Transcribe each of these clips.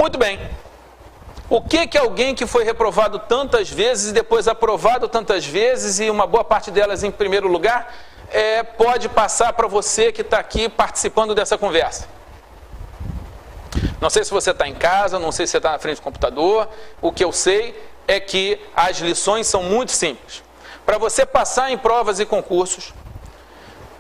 Muito bem. O que alguém que foi reprovado tantas vezes e depois aprovado tantas vezes, e uma boa parte delas em primeiro lugar, pode passar para você que está aqui participando dessa conversa? Não sei se você está em casa, não sei se você está na frente do computador. O que eu sei é que as lições são muito simples. Para você passar em provas e concursos,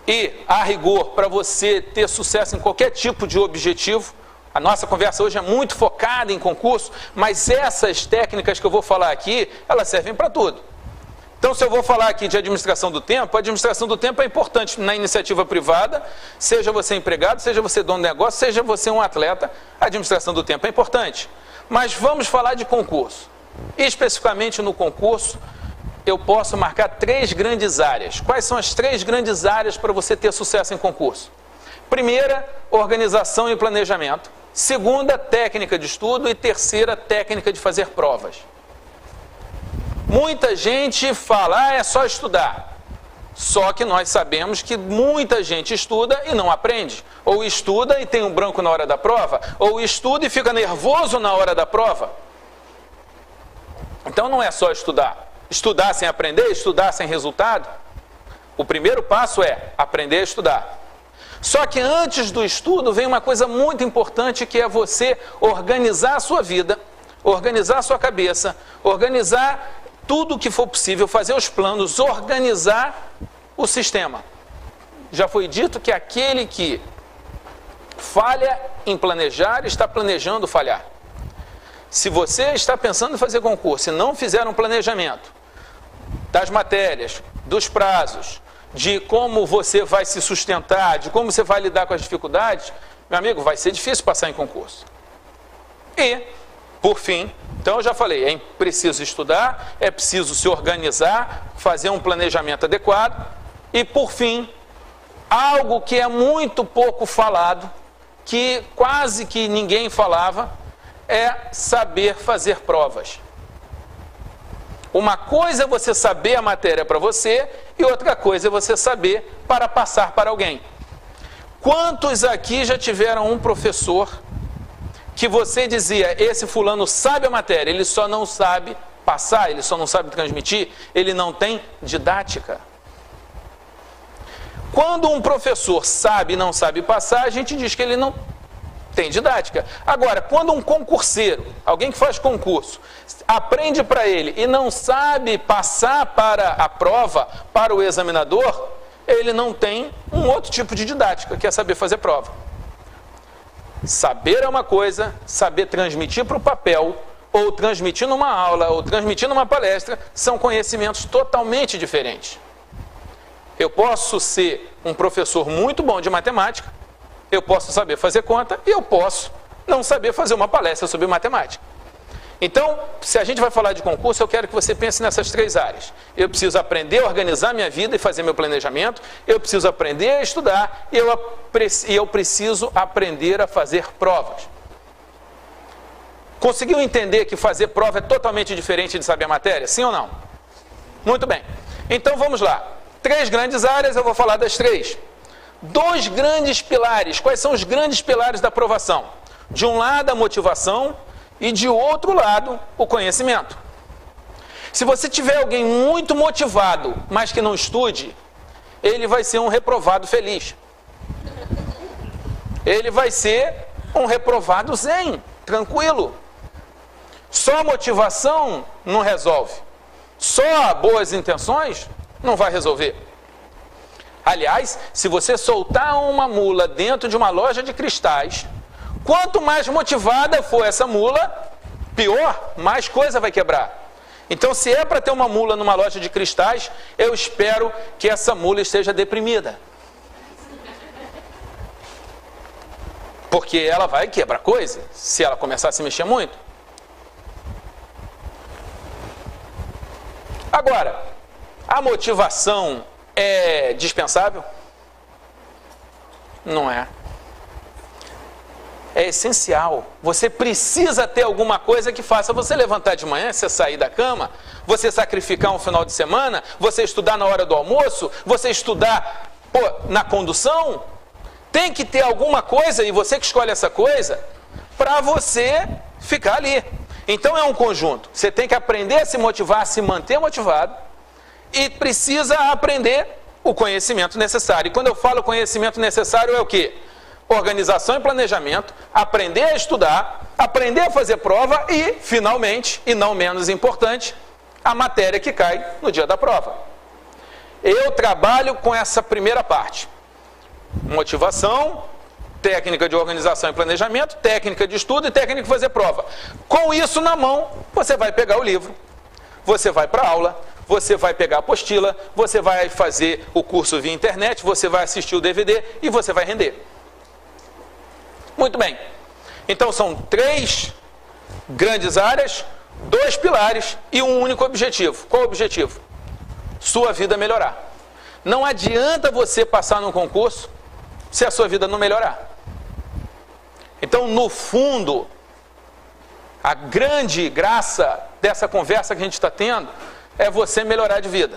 e, a rigor, para você ter sucesso em qualquer tipo de objetivo, a nossa conversa hoje é muito focada em concurso, mas essas técnicas que eu vou falar aqui, elas servem para tudo. Então, se eu vou falar aqui de administração do tempo, a administração do tempo é importante na iniciativa privada, seja você empregado, seja você dono de negócio, seja você um atleta, a administração do tempo é importante. Mas vamos falar de concurso. Especificamente no concurso, eu posso marcar 3 grandes áreas. Quais são as 3 grandes áreas para você ter sucesso em concurso? Primeira, organização e planejamento. Segunda, técnica de estudo. E terceira, técnica de fazer provas. Muita gente fala, é só estudar. Só que nós sabemos que muita gente estuda e não aprende. Ou estuda e tem um branco na hora da prova, ou estuda e fica nervoso na hora da prova. Então não é só estudar. Estudar sem aprender, estudar sem resultado. O primeiro passo é aprender a estudar. Só que antes do estudo vem uma coisa muito importante, que é você organizar a sua vida, organizar a sua cabeça, organizar tudo o que for possível, fazer os planos, organizar o sistema. Já foi dito que aquele que falha em planejar, está planejando falhar. Se você está pensando em fazer concurso e não fizer um planejamento das matérias, dos prazos, de como você vai se sustentar, de como você vai lidar com as dificuldades, meu amigo, vai ser difícil passar em concurso. E, por fim, então eu já falei, é preciso estudar, é preciso se organizar, fazer um planejamento adequado. E, por fim, algo que é muito pouco falado, que quase que ninguém falava, é saber fazer provas. Uma coisa é você saber a matéria para você e outra coisa é você saber para passar para alguém. Quantos aqui já tiveram um professor que você dizia, esse fulano sabe a matéria, ele só não sabe passar, ele só não sabe transmitir, ele não tem didática? Quando um professor sabe e não sabe passar, a gente diz que ele não tem didática. Agora, quando um concurseiro, alguém que faz concurso, aprende para ele e não sabe passar para a prova, para o examinador, ele não tem um outro tipo de didática, que é saber fazer prova. Saber é uma coisa, saber transmitir para o papel, ou transmitir numa aula, ou transmitir numa palestra, são conhecimentos totalmente diferentes. Eu posso ser um professor muito bom de matemática, eu posso saber fazer conta e eu posso não saber fazer uma palestra sobre matemática. Então, se a gente vai falar de concurso, eu quero que você pense nessas 3 áreas. Eu preciso aprender a organizar minha vida e fazer meu planejamento, eu preciso aprender a estudar e eu preciso aprender a fazer provas. Conseguiu entender que fazer prova é totalmente diferente de saber a matéria? Sim ou não? Muito bem. Então vamos lá. 3 grandes áreas, eu vou falar das 3. 2 grandes pilares. Quais são os grandes pilares da aprovação? De um lado, a motivação e de outro lado, o conhecimento. Se você tiver alguém muito motivado, mas que não estude, ele vai ser um reprovado feliz. Ele vai ser um reprovado zen, tranquilo. Só a motivação não resolve. Só boas intenções não vai resolver. Aliás, se você soltar uma mula dentro de uma loja de cristais, quanto mais motivada for essa mula, pior, mais coisa vai quebrar. Então, se é para ter uma mula numa loja de cristais, eu espero que essa mula esteja deprimida. Porque ela vai quebrar coisa, se ela começar a se mexer muito. Agora, a motivação é dispensável? Não é. É essencial. Você precisa ter alguma coisa que faça você levantar de manhã, você sair da cama, você sacrificar um final de semana, você estudar na hora do almoço, você estudar na condução. Tem que ter alguma coisa, e você que escolhe essa coisa, para você ficar ali. Então é um conjunto. Você tem que aprender a se motivar, a se manter motivado e precisa aprender o conhecimento necessário. E quando eu falo conhecimento necessário é o quê? Organização e planejamento, aprender a estudar, aprender a fazer prova e, finalmente, e não menos importante, a matéria que cai no dia da prova. Eu trabalho com essa primeira parte. Motivação, técnica de organização e planejamento, técnica de estudo e técnica de fazer prova. Com isso na mão, você vai pegar o livro, você vai para a aula, você vai pegar a apostila, você vai fazer o curso via internet, você vai assistir o DVD e você vai render. Muito bem. Então são 3 grandes áreas, 2 pilares e um único objetivo. Qual o objetivo? Sua vida melhorar. Não adianta você passar num concurso se a sua vida não melhorar. Então, no fundo, a grande graça dessa conversa que a gente está tendo é você melhorar de vida.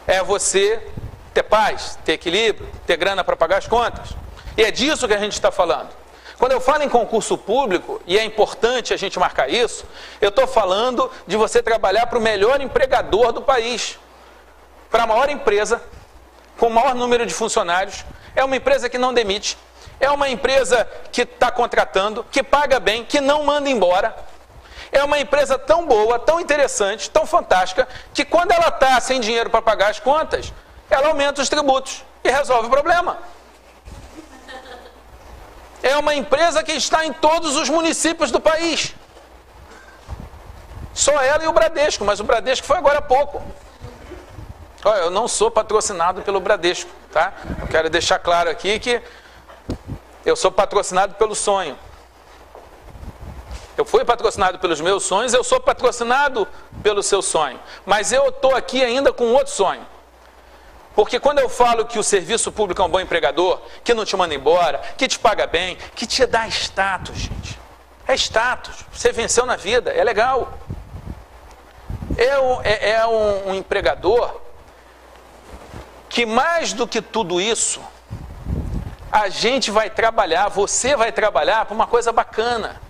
É você ter paz, ter equilíbrio, ter grana para pagar as contas. E é disso que a gente está falando. Quando eu falo em concurso público, e é importante a gente marcar isso, eu estou falando de você trabalhar para o melhor empregador do país, para a maior empresa, com o maior número de funcionários. É uma empresa que não demite, é uma empresa que está contratando, que paga bem, que não manda embora. É uma empresa tão boa, tão interessante, tão fantástica, que quando ela está sem dinheiro para pagar as contas, ela aumenta os tributos e resolve o problema. É uma empresa que está em todos os municípios do país. Só ela e o Bradesco, mas o Bradesco foi agora há pouco. Olha, eu não sou patrocinado pelo Bradesco, tá? Eu quero deixar claro aqui que eu sou patrocinado pelo sonho. Eu fui patrocinado pelos meus sonhos, eu sou patrocinado pelo seu sonho. Mas eu estou aqui ainda com outro sonho. Porque quando eu falo que o serviço público é um bom empregador, que não te manda embora, que te paga bem, que te dá status, gente. É status. Você venceu na vida, é legal. É um empregador que mais do que tudo isso, a gente vai trabalhar, você vai trabalhar para uma coisa bacana.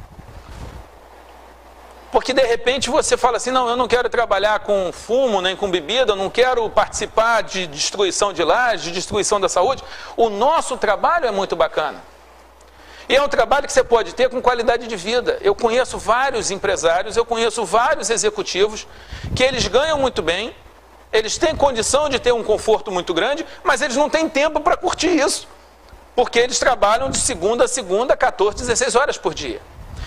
Porque de repente você fala assim, não, eu não quero trabalhar com fumo, nem com bebida, eu não quero participar de destruição de lajes, de destruição da saúde. O nosso trabalho é muito bacana. E é um trabalho que você pode ter com qualidade de vida. Eu conheço vários empresários, eu conheço vários executivos que eles ganham muito bem, eles têm condição de ter um conforto muito grande, mas eles não têm tempo para curtir isso. Porque eles trabalham de segunda a segunda, 14, 16 horas por dia.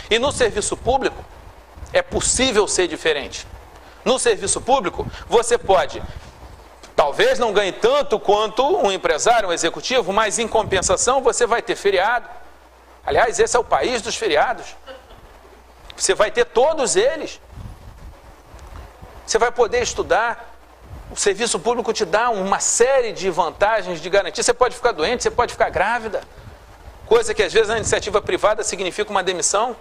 E no serviço público, é possível ser diferente. No serviço público, você pode, talvez não ganhe tanto quanto um empresário, um executivo, mas em compensação você vai ter feriado. Aliás, esse é o país dos feriados. Você vai ter todos eles. Você vai poder estudar. O serviço público te dá uma série de vantagens, de garantias. Você pode ficar doente, você pode ficar grávida. Coisa que às vezes na iniciativa privada significa uma demissão.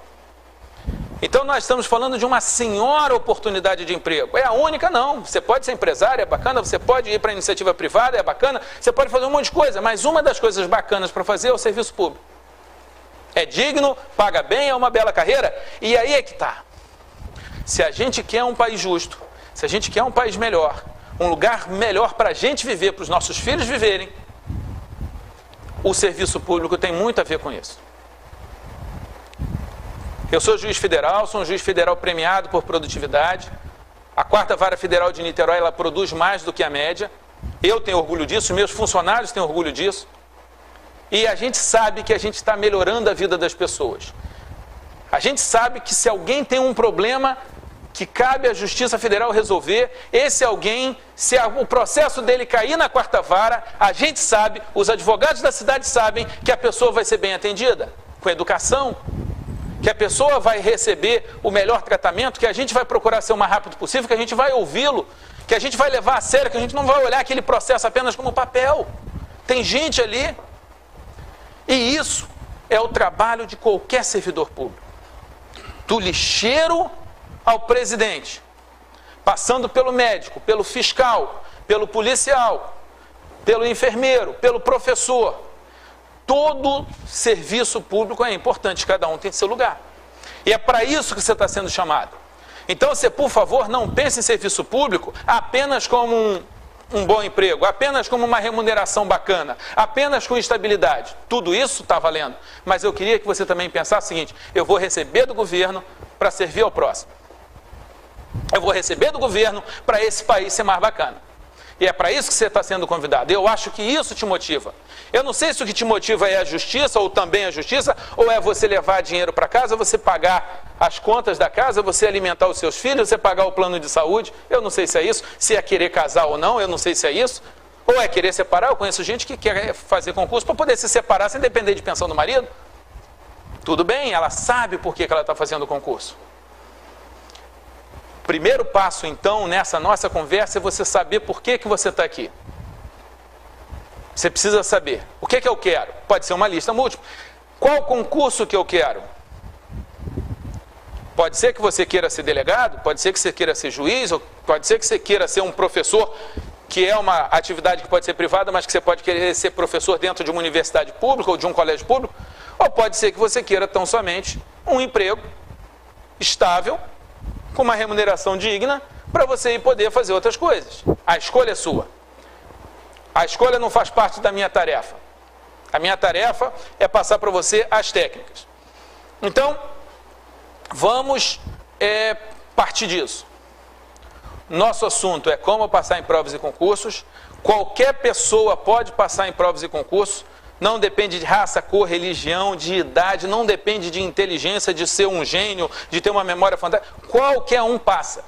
Então nós estamos falando de uma senhora oportunidade de emprego. É a única não. Você pode ser empresário, é bacana. Você pode ir para a iniciativa privada, é bacana. Você pode fazer um monte de coisa. Mas uma das coisas bacanas para fazer é o serviço público. É digno, paga bem, é uma bela carreira. E aí é que está. Se a gente quer um país justo, se a gente quer um país melhor, um lugar melhor para a gente viver, para os nossos filhos viverem, o serviço público tem muito a ver com isso. Eu sou juiz federal, sou um juiz federal premiado por produtividade. A 4ª Vara Federal de Niterói, ela produz mais do que a média. Eu tenho orgulho disso, meus funcionários têm orgulho disso. E a gente sabe que a gente está melhorando a vida das pessoas. A gente sabe que se alguém tem um problema que cabe à Justiça Federal resolver, esse alguém, se o processo dele cair na 4ª Vara, a gente sabe, os advogados da cidade sabem que a pessoa vai ser bem atendida, com educação, que a pessoa vai receber o melhor tratamento, que a gente vai procurar ser o mais rápido possível, que a gente vai ouvi-lo, que a gente vai levar a sério, que a gente não vai olhar aquele processo apenas como papel. Tem gente ali. E isso é o trabalho de qualquer servidor público. Do lixeiro ao presidente, passando pelo médico, pelo fiscal, pelo policial, pelo enfermeiro, pelo professor. todo serviço público é importante, cada um tem seu lugar. E é para isso que você está sendo chamado. Então você, por favor, não pense em serviço público apenas como um bom emprego, apenas como uma remuneração bacana, apenas com estabilidade. Tudo isso está valendo. Mas eu queria que você também pensasse o seguinte: eu vou receber do governo para servir ao próximo. Eu vou receber do governo para esse país ser mais bacana. E é para isso que você está sendo convidado. Eu acho que isso te motiva. Eu não sei se o que te motiva é a justiça, ou também a justiça, ou é você levar dinheiro para casa, você pagar as contas da casa, você alimentar os seus filhos, você pagar o plano de saúde. Eu não sei se é isso. Se é querer casar ou não, eu não sei se é isso. Ou é querer separar. Eu conheço gente que quer fazer concurso para poder se separar sem depender de pensão do marido. Tudo bem, ela sabe por que ela está fazendo o concurso. Primeiro passo, então, nessa nossa conversa é você saber por que você está aqui. Você precisa saber. O que eu quero? Pode ser uma lista múltipla. Qual concurso que eu quero? Pode ser que você queira ser delegado, pode ser que você queira ser juiz, ou pode ser que você queira ser um professor, que é uma atividade que pode ser privada, mas que você pode querer ser professor dentro de uma universidade pública ou de um colégio público. Ou pode ser que você queira tão somente um emprego estável, com uma remuneração digna, para você poder fazer outras coisas. A escolha é sua. A escolha não faz parte da minha tarefa. A minha tarefa é passar para você as técnicas. Então, vamos partir disso. Nosso assunto é como passar em provas e concursos. Qualquer pessoa pode passar em provas e concursos. Não depende de raça, cor, religião, de idade, não depende de inteligência, de ser um gênio, de ter uma memória fantástica. Qualquer um passa.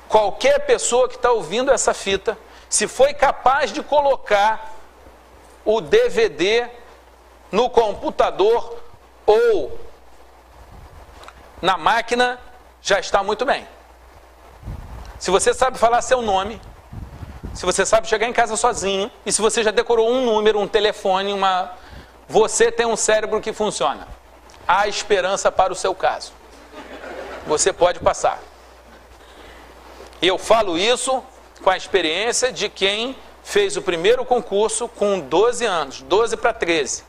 Qualquer pessoa que está ouvindo essa fita, se foi capaz de colocar o DVD no computador ou na máquina, já está muito bem. Se você sabe falar seu nome, se você sabe chegar em casa sozinho, e se você já decorou um número, um telefone, você tem um cérebro que funciona. Há esperança para o seu caso. Você pode passar. E eu falo isso com a experiência de quem fez o primeiro concurso com 12 anos, 12 para 13.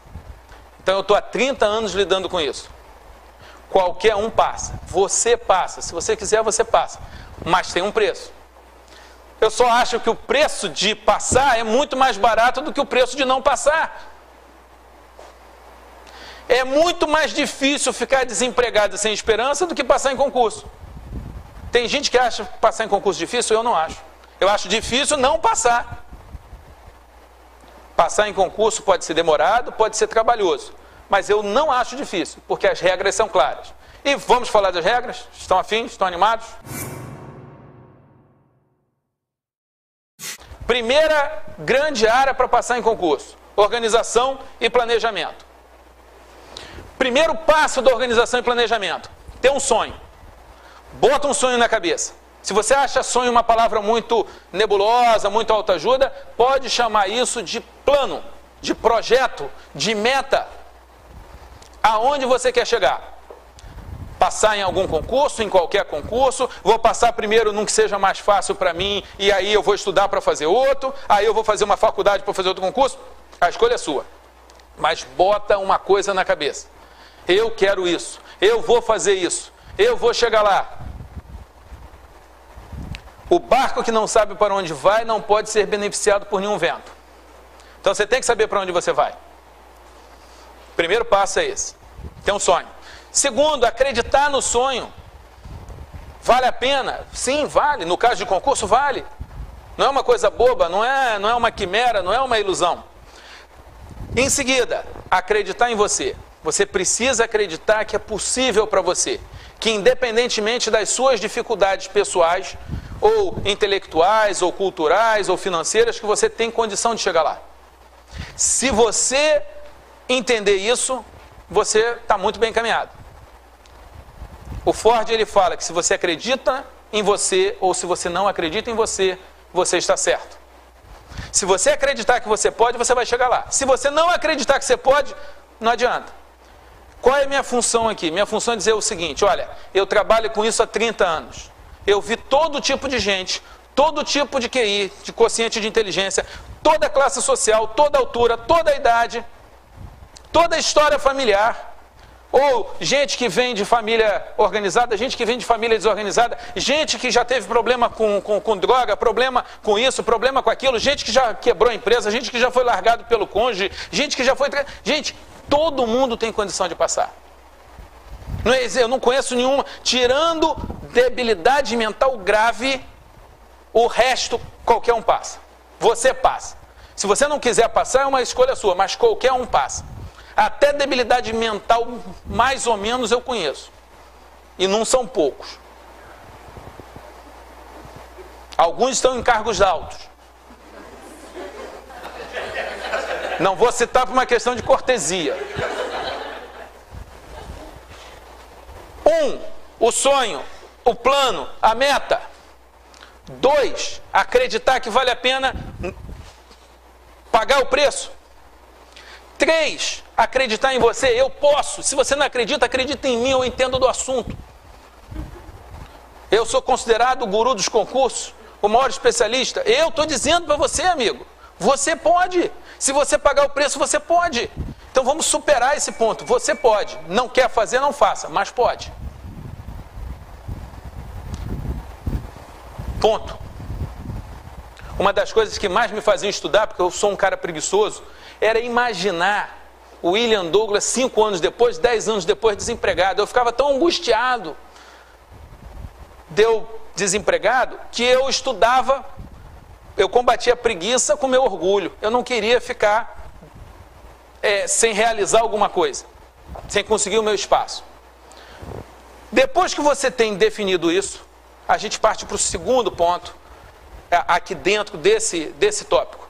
Então eu estou há 30 anos lidando com isso. Qualquer um passa. Você passa. Se você quiser, você passa. Mas tem um preço. Eu só acho que o preço de passar é muito mais barato do que o preço de não passar. É muito mais difícil ficar desempregado sem esperança do que passar em concurso. Tem gente que acha passar em concurso difícil, eu não acho. Eu acho difícil não passar. Passar em concurso pode ser demorado, pode ser trabalhoso. Mas eu não acho difícil, porque as regras são claras. E vamos falar das regras? Estão afins? Estão animados? Primeira grande área para passar em concurso: organização e planejamento. Primeiro passo da organização e planejamento: ter um sonho. Bota um sonho na cabeça. Se você acha sonho uma palavra muito nebulosa, muito autoajuda, pode chamar isso de plano, de projeto, de meta. Aonde você quer chegar? Passar em algum concurso, em qualquer concurso, vou passar primeiro num que seja mais fácil para mim, e aí eu vou estudar para fazer outro, aí eu vou fazer uma faculdade para fazer outro concurso. A escolha é sua. Mas bota uma coisa na cabeça: eu quero isso, eu vou fazer isso, eu vou chegar lá. O barco que não sabe para onde vai não pode ser beneficiado por nenhum vento. Então você tem que saber para onde você vai. Primeiro passo é esse: ter um sonho. Segundo, acreditar no sonho. Vale a pena? Sim, vale. No caso de concurso, vale. Não é uma coisa boba, não é uma quimera, não é uma ilusão. Em seguida, acreditar em você. Você precisa acreditar que é possível para você, que independentemente das suas dificuldades pessoais, ou intelectuais, ou culturais, ou financeiras, que você tem condição de chegar lá. Se você entender isso, você está muito bem encaminhado. O Ford, ele fala que se você acredita em você, ou se você não acredita em você, você está certo. Se você acreditar que você pode, você vai chegar lá. Se você não acreditar que você pode, não adianta. Qual é a minha função aqui? Minha função é dizer o seguinte: olha, eu trabalho com isso há 30 anos. Eu vi todo tipo de gente, todo tipo de QI, de quociente de inteligência, toda classe social, toda altura, toda idade, toda história familiar. Ou gente que vem de família organizada, gente que vem de família desorganizada, gente que já teve problema com droga, problema com isso, problema com aquilo, gente que já quebrou a empresa, gente que já foi largado pelo cônjuge, gente que já foi... Gente, todo mundo tem condição de passar. Eu não conheço nenhuma, tirando debilidade mental grave, o resto qualquer um passa. Você passa. Se você não quiser passar, é uma escolha sua, mas qualquer um passa. Até debilidade mental, mais ou menos, eu conheço. E não são poucos. Alguns estão em cargos altos. Não vou citar por uma questão de cortesia. O sonho, o plano, a meta. 2, acreditar que vale a pena pagar o preço. 3, acreditar em você. Eu posso. Se você não acredita, acredita em mim, eu entendo do assunto. Eu sou considerado o guru dos concursos, o maior especialista. Eu estou dizendo para você, amigo, você pode. Se você pagar o preço, você pode. Então vamos superar esse ponto. Você pode. Não quer fazer, não faça, mas pode. Ponto. Uma das coisas que mais me faziam estudar, porque eu sou um cara preguiçoso, era imaginar o William Douglas 5 anos depois, 10 anos depois, desempregado. Eu ficava tão angustiado de eu desempregado, que eu estudava, eu combatia a preguiça com meu orgulho. Eu não queria ficar sem realizar alguma coisa, sem conseguir o meu espaço. Depois que você tem definido isso, a gente parte para o segundo ponto, aqui dentro desse tópico.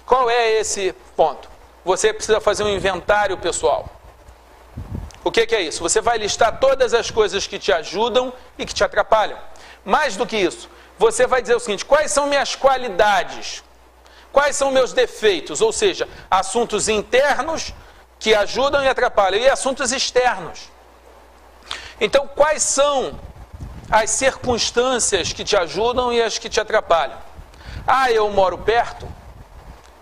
Qual é esse ponto? Você precisa fazer um inventário pessoal. O que é isso? Você vai listar todas as coisas que te ajudam e que te atrapalham. Mais do que isso, você vai dizer o seguinte: quais são minhas qualidades? Quais são meus defeitos? Ou seja, assuntos internos que ajudam e atrapalham, e assuntos externos. Então, quais são as circunstâncias que te ajudam e as que te atrapalham? Ah, eu moro perto?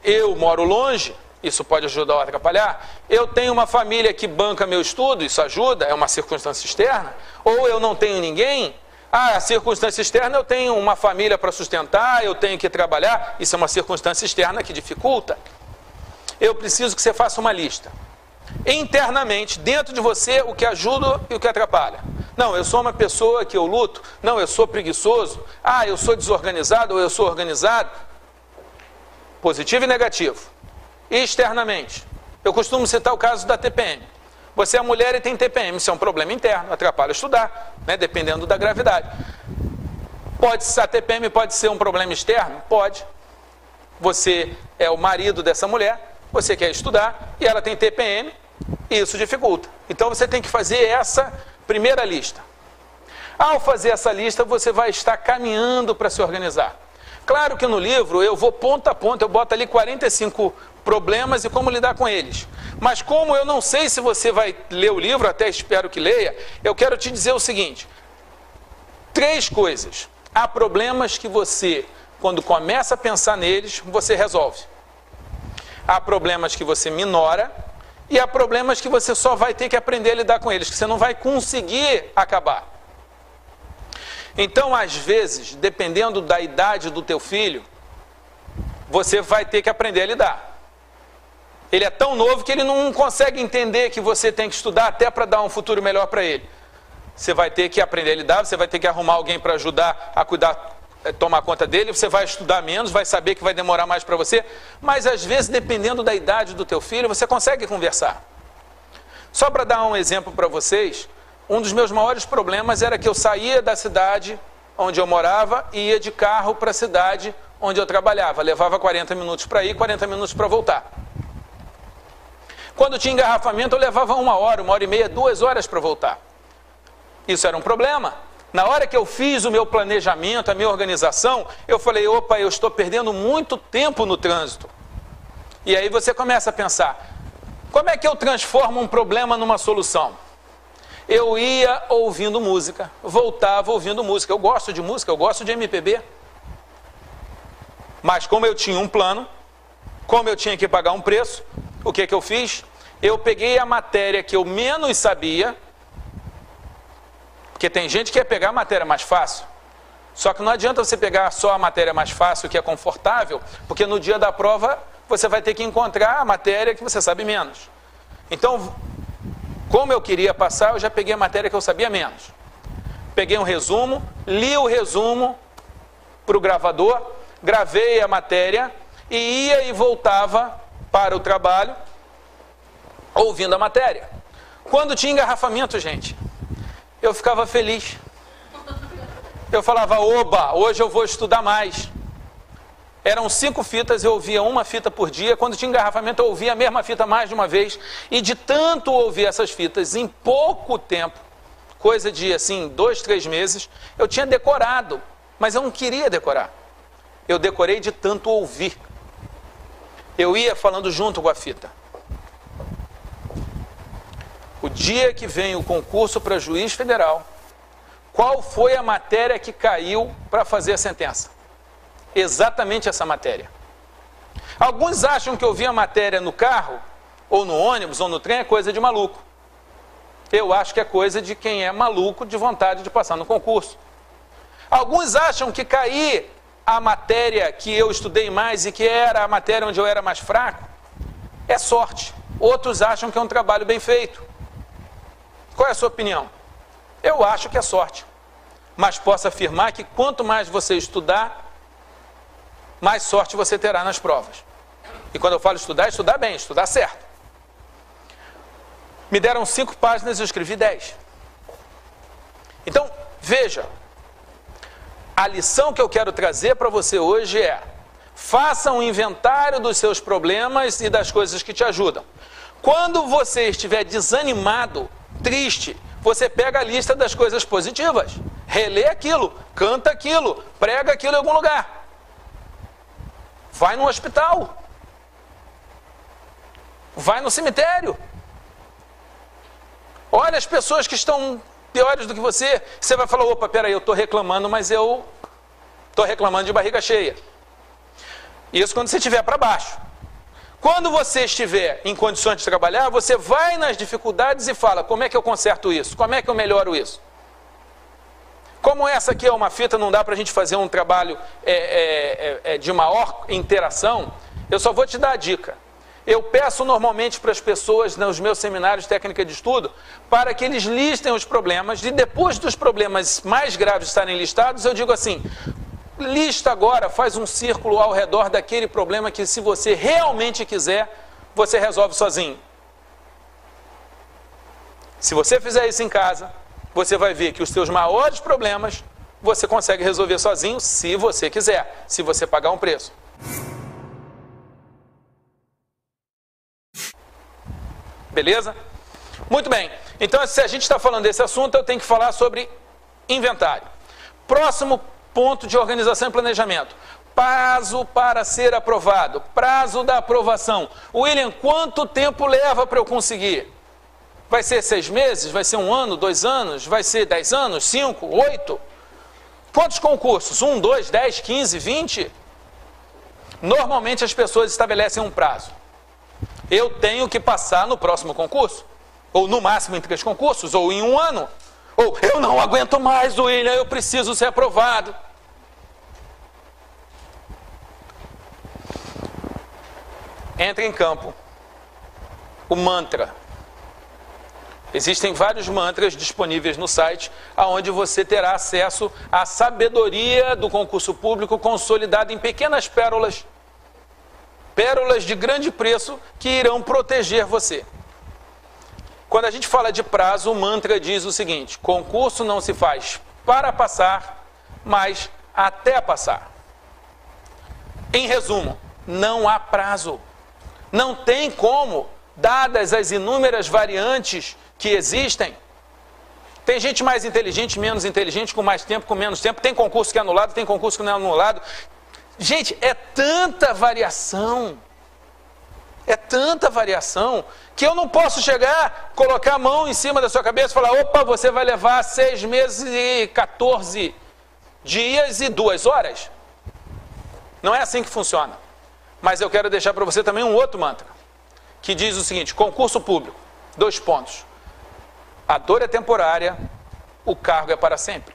Eu moro longe? Isso pode ajudar ou atrapalhar. Eu tenho uma família que banca meu estudo? Isso ajuda? É uma circunstância externa. Ou eu não tenho ninguém? Ah, a circunstância externa, eu tenho uma família para sustentar, eu tenho que trabalhar. Isso é uma circunstância externa que dificulta. Eu preciso que você faça uma lista. Internamente, dentro de você, o que ajuda e o que atrapalha. Não, eu sou uma pessoa que eu luto. Não, eu sou preguiçoso. Ah, eu sou desorganizado ou eu sou organizado. Positivo e negativo. E externamente, eu costumo citar o caso da TPM. Você é mulher e tem TPM, isso é um problema interno, atrapalha estudar, né, dependendo da gravidade. A TPM pode ser um problema externo? Pode. Você é o marido dessa mulher, você quer estudar e ela tem TPM, e isso dificulta. Então você tem que fazer essa primeira lista. Ao fazer essa lista, você vai estar caminhando para se organizar. Claro que no livro eu vou ponto a ponto, eu boto ali 45 problemas e como lidar com eles. Mas como eu não sei se você vai ler o livro, até espero que leia, eu quero te dizer o seguinte: 3 coisas. Há problemas que você, quando começa a pensar neles, você resolve. Há problemas que você minora e há problemas que você só vai ter que aprender a lidar com eles, que você não vai conseguir acabar. Então, às vezes, dependendo da idade do teu filho, você vai ter que aprender a lidar. Ele é tão novo que ele não consegue entender que você tem que estudar até para dar um futuro melhor para ele. Você vai ter que aprender a lidar, você vai ter que arrumar alguém para ajudar a cuidar, tomar conta dele, você vai estudar menos, vai saber que vai demorar mais para você, mas às vezes, dependendo da idade do teu filho, você consegue conversar. Só para dar um exemplo para vocês, um dos meus maiores problemas era que eu saía da cidade onde eu morava e ia de carro para a cidade onde eu trabalhava. Levava 40 minutos para ir, 40 minutos para voltar. Quando tinha engarrafamento, eu levava 1 hora, 1h30, 2 horas para voltar. Isso era um problema. Na hora que eu fiz o meu planejamento, a minha organização, eu falei: opa, eu estou perdendo muito tempo no trânsito. E aí você começa a pensar: como é que eu transformo um problema numa solução? Eu ia ouvindo música, voltava ouvindo música. Eu gosto de música, eu gosto de MPB. Mas como eu tinha um plano, como eu tinha que pagar um preço, o que eu fiz? Eu peguei a matéria que eu menos sabia, porque tem gente que quer pegar a matéria mais fácil. Só que não adianta você pegar só a matéria mais fácil, que é confortável, porque no dia da prova você vai ter que encontrar a matéria que você sabe menos. Então, como eu queria passar, eu já peguei a matéria que eu sabia menos. Peguei um resumo, li o resumo para o gravador, gravei a matéria e ia e voltava para o trabalho ouvindo a matéria. Quando tinha engarrafamento, gente, eu ficava feliz. Eu falava, oba, hoje eu vou estudar mais. Eram 5 fitas, eu ouvia uma fita por dia. Quando tinha engarrafamento, eu ouvia a mesma fita mais de uma vez. E de tanto ouvir essas fitas, em pouco tempo, coisa de assim, 2, 3 meses, eu tinha decorado. Mas eu não queria decorar. Eu decorei de tanto ouvir. Eu ia falando junto com a fita. O dia que vem o concurso para juiz federal, qual foi a matéria que caiu para fazer a sentença? Exatamente essa matéria. Alguns acham que ouvir a matéria no carro, ou no ônibus, ou no trem é coisa de maluco. Eu acho que é coisa de quem é maluco de vontade de passar no concurso. Alguns acham que cair a matéria que eu estudei mais e que era a matéria onde eu era mais fraco é sorte. Outros acham que é um trabalho bem feito. Qual é a sua opinião? Eu acho que é sorte. Mas posso afirmar que quanto mais você estudar, mais sorte você terá nas provas. E quando eu falo estudar, estudar bem, estudar certo. Me deram 5 páginas e eu escrevi 10. Então, veja, a lição que eu quero trazer para você hoje é: faça um inventário dos seus problemas e das coisas que te ajudam. Quando você estiver desanimado, triste, você pega a lista das coisas positivas, relê aquilo, canta aquilo, prega aquilo em algum lugar. Vai no hospital. Vai no cemitério. Olha as pessoas que estão piores do que você. Você vai falar, opa, peraí, eu estou reclamando, mas eu estou reclamando de barriga cheia. Isso quando você estiver para baixo. Quando você estiver em condições de trabalhar, você vai nas dificuldades e fala, como é que eu conserto isso? Como é que eu melhoro isso? Como essa aqui é uma fita, não dá para a gente fazer um trabalho de maior interação, eu só vou te dar a dica. Eu peço normalmente para as pessoas, nos meus seminários de técnica de estudo, para que eles listem os problemas, e depois dos problemas mais graves estarem listados, eu digo assim, lista agora, faz um círculo ao redor daquele problema que, se você realmente quiser, você resolve sozinho. Se você fizer isso em casa, você vai ver que os seus maiores problemas você consegue resolver sozinho, se você quiser, se você pagar um preço. Beleza? Muito bem. Então, se a gente está falando desse assunto, eu tenho que falar sobre inventário. Próximo ponto de organização e planejamento. Prazo para ser aprovado. Prazo da aprovação. William, quanto tempo leva para eu conseguir? Vai ser 6 meses? Vai ser 1 ano? 2 anos? Vai ser 10 anos? 5? 8? Quantos concursos? 1, 2, 10, 15, 20? Normalmente as pessoas estabelecem um prazo. Eu tenho que passar no próximo concurso, ou no máximo em 3 concursos, ou em 1 ano, ou eu não aguento mais, William, eu preciso ser aprovado. Entra em campo o mantra. Existem vários mantras disponíveis no site, onde você terá acesso à sabedoria do concurso público consolidada em pequenas pérolas, pérolas de grande preço que irão proteger você. Quando a gente fala de prazo, o mantra diz o seguinte: concurso não se faz para passar, mas até passar. Em resumo, não há prazo. Não tem como, dadas as inúmeras variantes que existem. Tem gente mais inteligente, menos inteligente, com mais tempo, com menos tempo. Tem concurso que é anulado, tem concurso que não é anulado. Gente, é tanta variação, que eu não posso chegar, colocar a mão em cima da sua cabeça e falar, opa, você vai levar 6 meses e 14 dias e 2 horas. Não é assim que funciona. Mas eu quero deixar para você também um outro mantra, que diz o seguinte: concurso público, 2 pontos. A dor é temporária, o cargo é para sempre.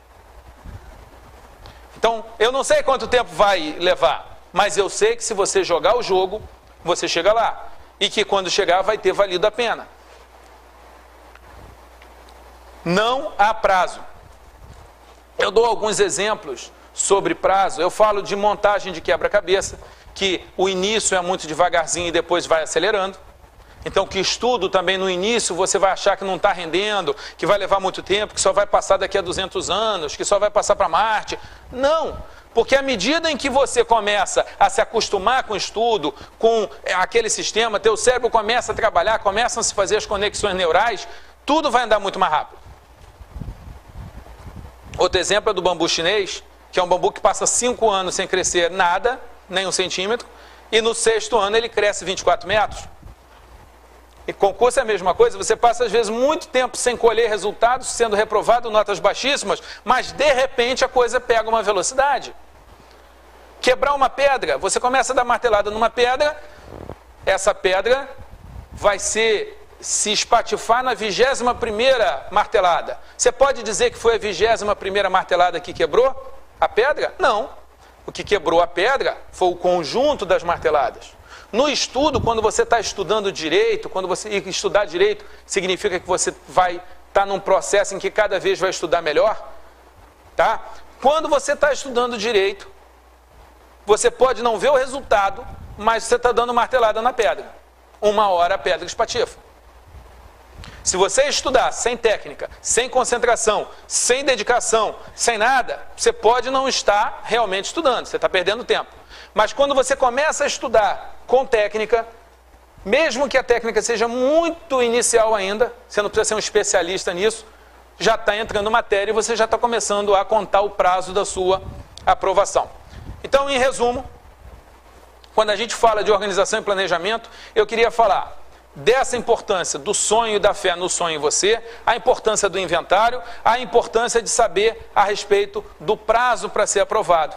Então, eu não sei quanto tempo vai levar, mas eu sei que se você jogar o jogo, você chega lá. E que quando chegar vai ter valido a pena. Não há prazo. Eu dou alguns exemplos sobre prazo. Eu falo de montagem de quebra-cabeça, que o início é muito devagarzinho e depois vai acelerando. Então, que estudo também no início você vai achar que não está rendendo, que vai levar muito tempo, que só vai passar daqui a 200 anos, que só vai passar para Marte. Não, porque à medida em que você começa a se acostumar com o estudo, com aquele sistema, teu cérebro começa a trabalhar, começam a se fazer as conexões neurais, tudo vai andar muito mais rápido. Outro exemplo é do bambu chinês, que é um bambu que passa 5 anos sem crescer nada, nem 1 centímetro, e no 6º ano ele cresce 24 metros. E concurso é a mesma coisa, você passa às vezes muito tempo sem colher resultados, sendo reprovado, notas baixíssimas, mas de repente a coisa pega uma velocidade. Quebrar uma pedra, você começa a dar martelada numa pedra, essa pedra vai se espatifar na 21ª martelada. Você pode dizer que foi a 21ª martelada que quebrou a pedra? Não. O que quebrou a pedra foi o conjunto das marteladas. No estudo, quando você está estudando direito, quando você estudar direito, significa que você vai estar num processo em que cada vez vai estudar melhor, tá? Quando você está estudando direito, você pode não ver o resultado, mas você está dando martelada na pedra. 1 hora a pedra espatifa. Se você estudar sem técnica, sem concentração, sem dedicação, sem nada, você pode não estar realmente estudando, você está perdendo tempo. Mas quando você começa a estudar com técnica, mesmo que a técnica seja muito inicial ainda, você não precisa ser um especialista nisso, já está entrando matéria e você já está começando a contar o prazo da sua aprovação. Então, em resumo, quando a gente fala de organização e planejamento, eu queria falar dessa importância do sonho e da fé no sonho em você, a importância do inventário, a importância de saber a respeito do prazo para ser aprovado.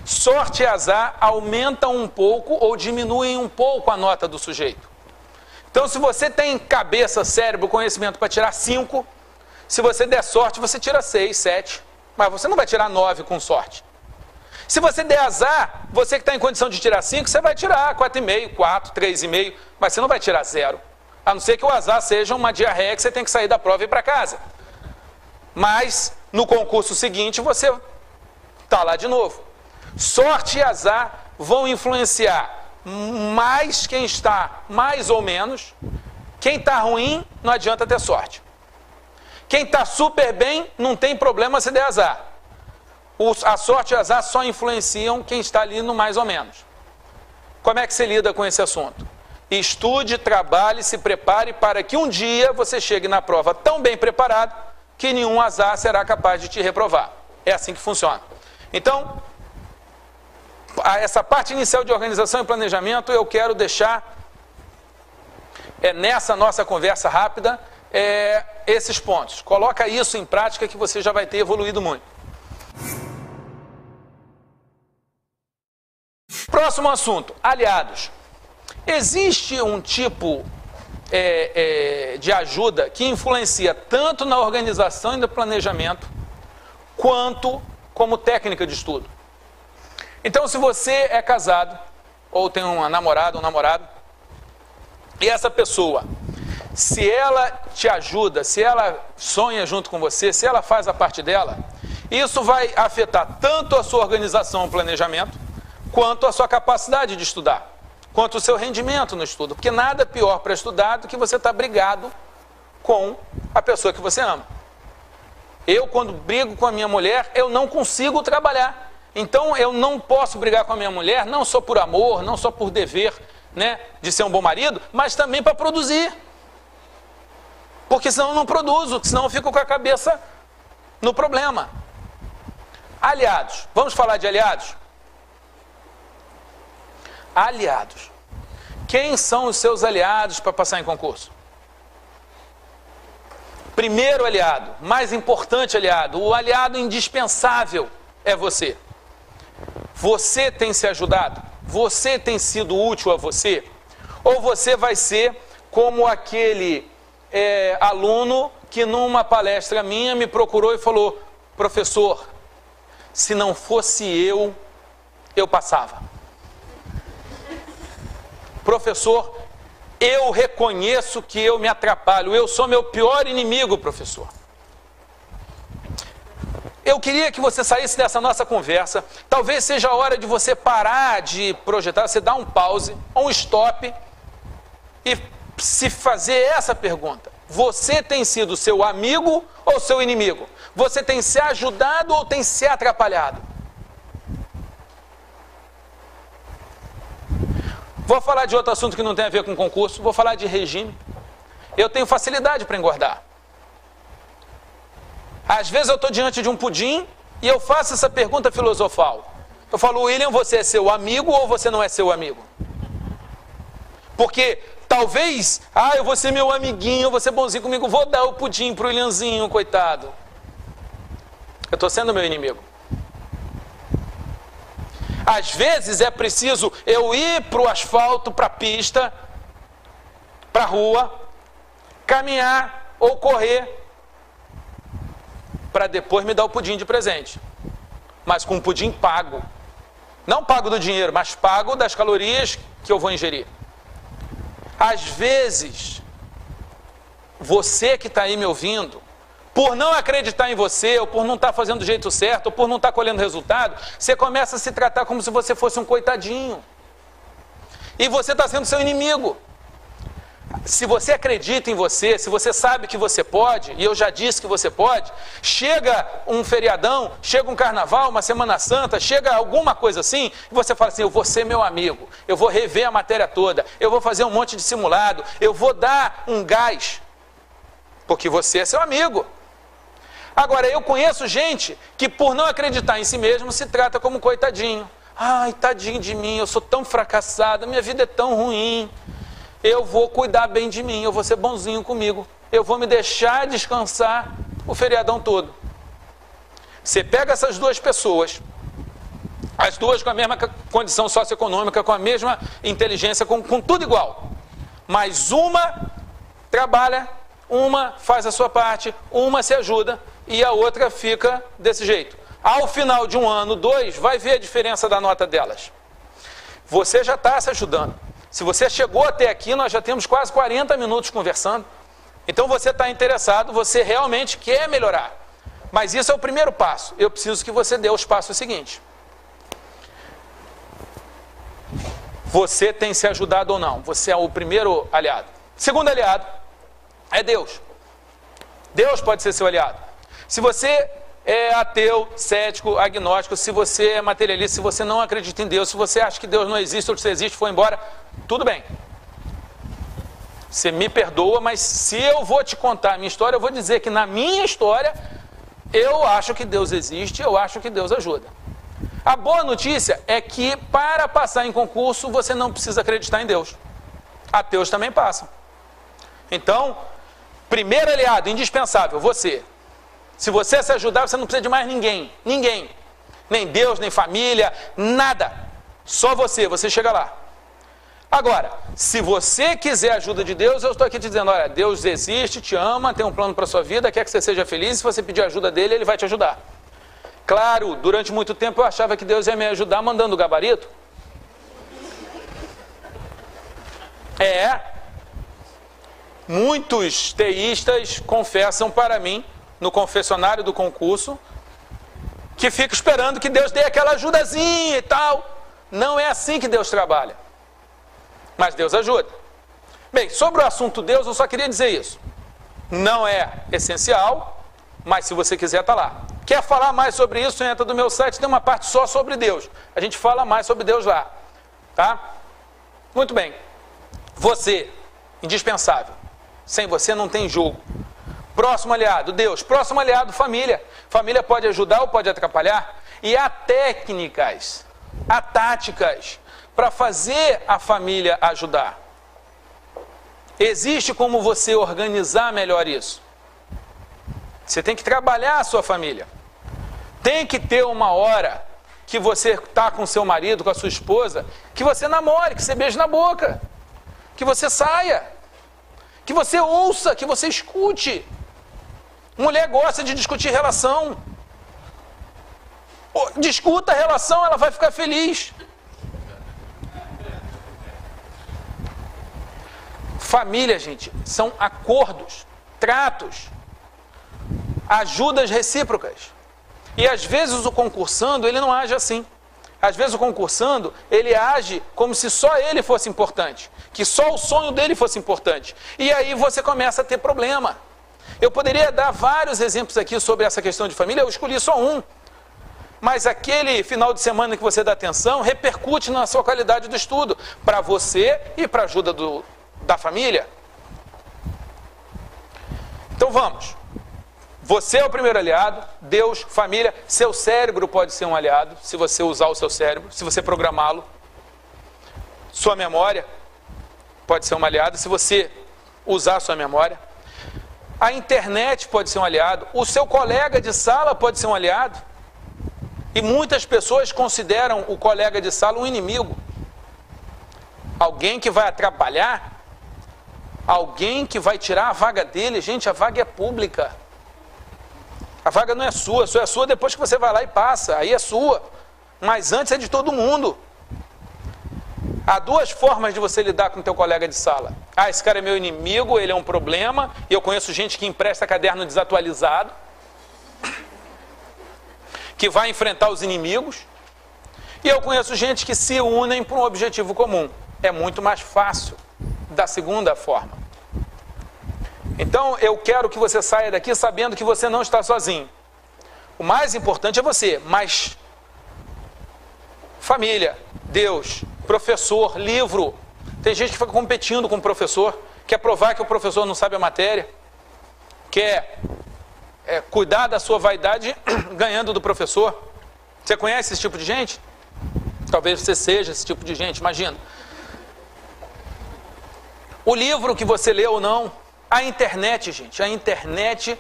Sorte e azar aumentam um pouco ou diminuem um pouco a nota do sujeito. Então, se você tem cabeça, cérebro, conhecimento para tirar 5, se você der sorte, você tira 6, 7, mas você não vai tirar 9 com sorte. Se você der azar, você que está em condição de tirar 5, você vai tirar 4,5, 4, 3,5, mas você não vai tirar 0. A não ser que o azar seja uma diarreia que você tem que sair da prova e ir para casa. Mas, no concurso seguinte, você está lá de novo. Sorte e azar vão influenciar mais quem está mais ou menos. Quem está ruim, não adianta ter sorte. Quem está super bem, não tem problema se der azar. A sorte e o azar só influenciam quem está ali no mais ou menos. Como é que você lida com esse assunto? Estude, trabalhe, se prepare para que um dia você chegue na prova tão bem preparado que nenhum azar será capaz de te reprovar. É assim que funciona. Então, essa parte inicial de organização e planejamento eu quero deixar nessa nossa conversa rápida esses pontos. Coloca isso em prática que você já vai ter evoluído muito. Próximo assunto, aliados. Existe um tipo de ajuda que influencia tanto na organização e no planejamento, quanto como técnica de estudo. Então, se você é casado, ou tem uma namorada, um namorado, e essa pessoa, se ela te ajuda, se ela sonha junto com você, se ela faz a parte dela, isso vai afetar tanto a sua organização e planejamento, quanto a sua capacidade de estudar, quanto o seu rendimento no estudo. Porque nada é pior para estudar do que você estar brigado com a pessoa que você ama. Eu, quando brigo com a minha mulher, eu não consigo trabalhar. Então, eu não posso brigar com a minha mulher, não só por amor, não só por dever, né, de ser um bom marido, mas também para produzir. Porque senão eu não produzo, senão eu fico com a cabeça no problema. Aliados. Vamos falar de aliados? Aliados. Quem são os seus aliados para passar em concurso? primeiro aliado, mais importante aliado, o aliado indispensável é você. Você tem se ajudado? Você tem sido útil a você? Ou você vai ser como aquele aluno que numa palestra minha me procurou e falou: professor, se não fosse eu passava. Professor, eu reconheço que eu me atrapalho, eu sou meu pior inimigo, professor. Eu queria que você saísse dessa nossa conversa, talvez seja a hora de você parar de projetar, você dar um pause, um stop e se fazer essa pergunta: você tem sido seu amigo ou seu inimigo? Você tem se ajudado ou tem se atrapalhado? Vou falar de outro assunto que não tem a ver com concurso, vou falar de regime. Eu tenho facilidade para engordar. Às vezes eu estou diante de um pudim e eu faço essa pergunta filosofal. Eu falo: William, você é seu amigo ou você não é seu amigo? Porque talvez, eu vou ser meu amiguinho, eu vou ser bonzinho comigo, vou dar o pudim para o Williamzinho, coitado. Eu estou sendo meu inimigo. Às vezes é preciso eu ir para o asfalto, para a pista, para a rua, caminhar ou correr, para depois me dar o pudim de presente. Mas com um pudim pago. Não pago do dinheiro, mas pago das calorias que eu vou ingerir. Às vezes, você que está aí me ouvindo, por não acreditar em você, ou por não estar fazendo do jeito certo, ou por não estar colhendo resultado, você começa a se tratar como se você fosse um coitadinho. E você está sendo seu inimigo. Se você acredita em você, se você sabe que você pode, e eu já disse que você pode, chega um feriadão, chega um carnaval, uma Semana Santa, chega alguma coisa assim, e você fala assim: eu vou ser meu amigo, eu vou rever a matéria toda, eu vou fazer um monte de simulado, eu vou dar um gás, porque você é seu amigo. Agora, eu conheço gente que por não acreditar em si mesmo se trata como coitadinho. Ai, tadinho de mim, eu sou tão fracassado, minha vida é tão ruim. Eu vou cuidar bem de mim, eu vou ser bonzinho comigo, eu vou me deixar descansar o feriadão todo. Você pega essas duas pessoas, as duas com a mesma condição socioeconômica, com a mesma inteligência, com tudo igual, mas uma trabalha, uma faz a sua parte, uma se ajuda e a outra fica desse jeito. Ao final de um ano, 2, vai ver a diferença da nota delas. Você já está se ajudando. Se você chegou até aqui, nós já temos quase 40 minutos conversando. Então você está interessado, você realmente quer melhorar. Mas isso é o primeiro passo. Eu preciso que você dê os passos seguintes. Você tem se ajudado ou não? Você é o primeiro aliado. Segundo aliado é Deus. Deus pode ser seu aliado. Se você é ateu, cético, agnóstico, se você é materialista, se você não acredita em Deus, se você acha que Deus não existe ou se existe, foi embora, tudo bem. Você me perdoa, mas se eu vou te contar a minha história, eu vou dizer que na minha história, eu acho que Deus existe, eu acho que Deus ajuda. A boa notícia é que para passar em concurso, você não precisa acreditar em Deus. Ateus também passam. Então, primeiro aliado, indispensável, você. Se você se ajudar, você não precisa de mais ninguém. Ninguém. Nem Deus, nem família, nada. Só você chega lá. Agora, se você quiser a ajuda de Deus, eu estou aqui te dizendo: olha, Deus existe, te ama, tem um plano para a sua vida, quer que você seja feliz, se você pedir ajuda dele, ele vai te ajudar. Claro, durante muito tempo eu achava que Deus ia me ajudar mandando o gabarito. Muitos teístas confessam para mim, no confessionário do concurso, que fica esperando que Deus dê aquela ajudazinha e tal. Não é assim que Deus trabalha. Mas Deus ajuda. Bem, sobre o assunto Deus, eu só queria dizer isso. Não é essencial, mas se você quiser, está lá. Quer falar mais sobre isso, entra no meu site, tem uma parte só sobre Deus. A gente fala mais sobre Deus lá. Tá? Muito bem. Você, indispensável. Sem você não tem jogo. Próximo aliado, Deus. Próximo aliado, família. Família pode ajudar ou pode atrapalhar. E há técnicas, há táticas para fazer a família ajudar. Existe como você organizar melhor isso. Você tem que trabalhar a sua família. Tem que ter uma hora que você está com seu marido, com a sua esposa, que você namore, que você beije na boca, que você saia, que você ouça, que você escute. Mulher gosta de discutir relação. Discuta a relação, ela vai ficar feliz. Família, gente, são acordos, tratos, ajudas recíprocas. E às vezes o concursando, ele não age assim. Às vezes o concursando, ele age como se só ele fosse importante, que só o sonho dele fosse importante. E aí você começa a ter problema. Eu poderia dar vários exemplos aqui sobre essa questão de família, eu escolhi só um. Mas aquele final de semana que você dá atenção, repercute na sua qualidade do estudo, para você e para a ajuda da família. Então vamos. Você é o primeiro aliado, Deus, família, seu cérebro pode ser um aliado, se você usar o seu cérebro, se você programá-lo. Sua memória pode ser um aliado, se você usar a sua memória. A internet pode ser um aliado, o seu colega de sala pode ser um aliado. E muitas pessoas consideram o colega de sala um inimigo. Alguém que vai atrapalhar, alguém que vai tirar a vaga dele. Gente, a vaga é pública. A vaga não é sua, só é sua depois que você vai lá e passa, aí é sua. Mas antes é de todo mundo. Há duas formas de você lidar com o teu colega de sala. Ah, esse cara é meu inimigo, ele é um problema. E eu conheço gente que empresta caderno desatualizado, que vai enfrentar os inimigos. E eu conheço gente que se unem para um objetivo comum. É muito mais fácil da segunda forma. Então, eu quero que você saia daqui sabendo que você não está sozinho. O mais importante é você, mas família, Deus, professor, livro. Tem gente que fica competindo com o professor, quer provar que o professor não sabe a matéria, quer cuidar da sua vaidade ganhando do professor. Você conhece esse tipo de gente? Talvez você seja esse tipo de gente, imagina. O livro que você lê ou não, a internet, gente, a internet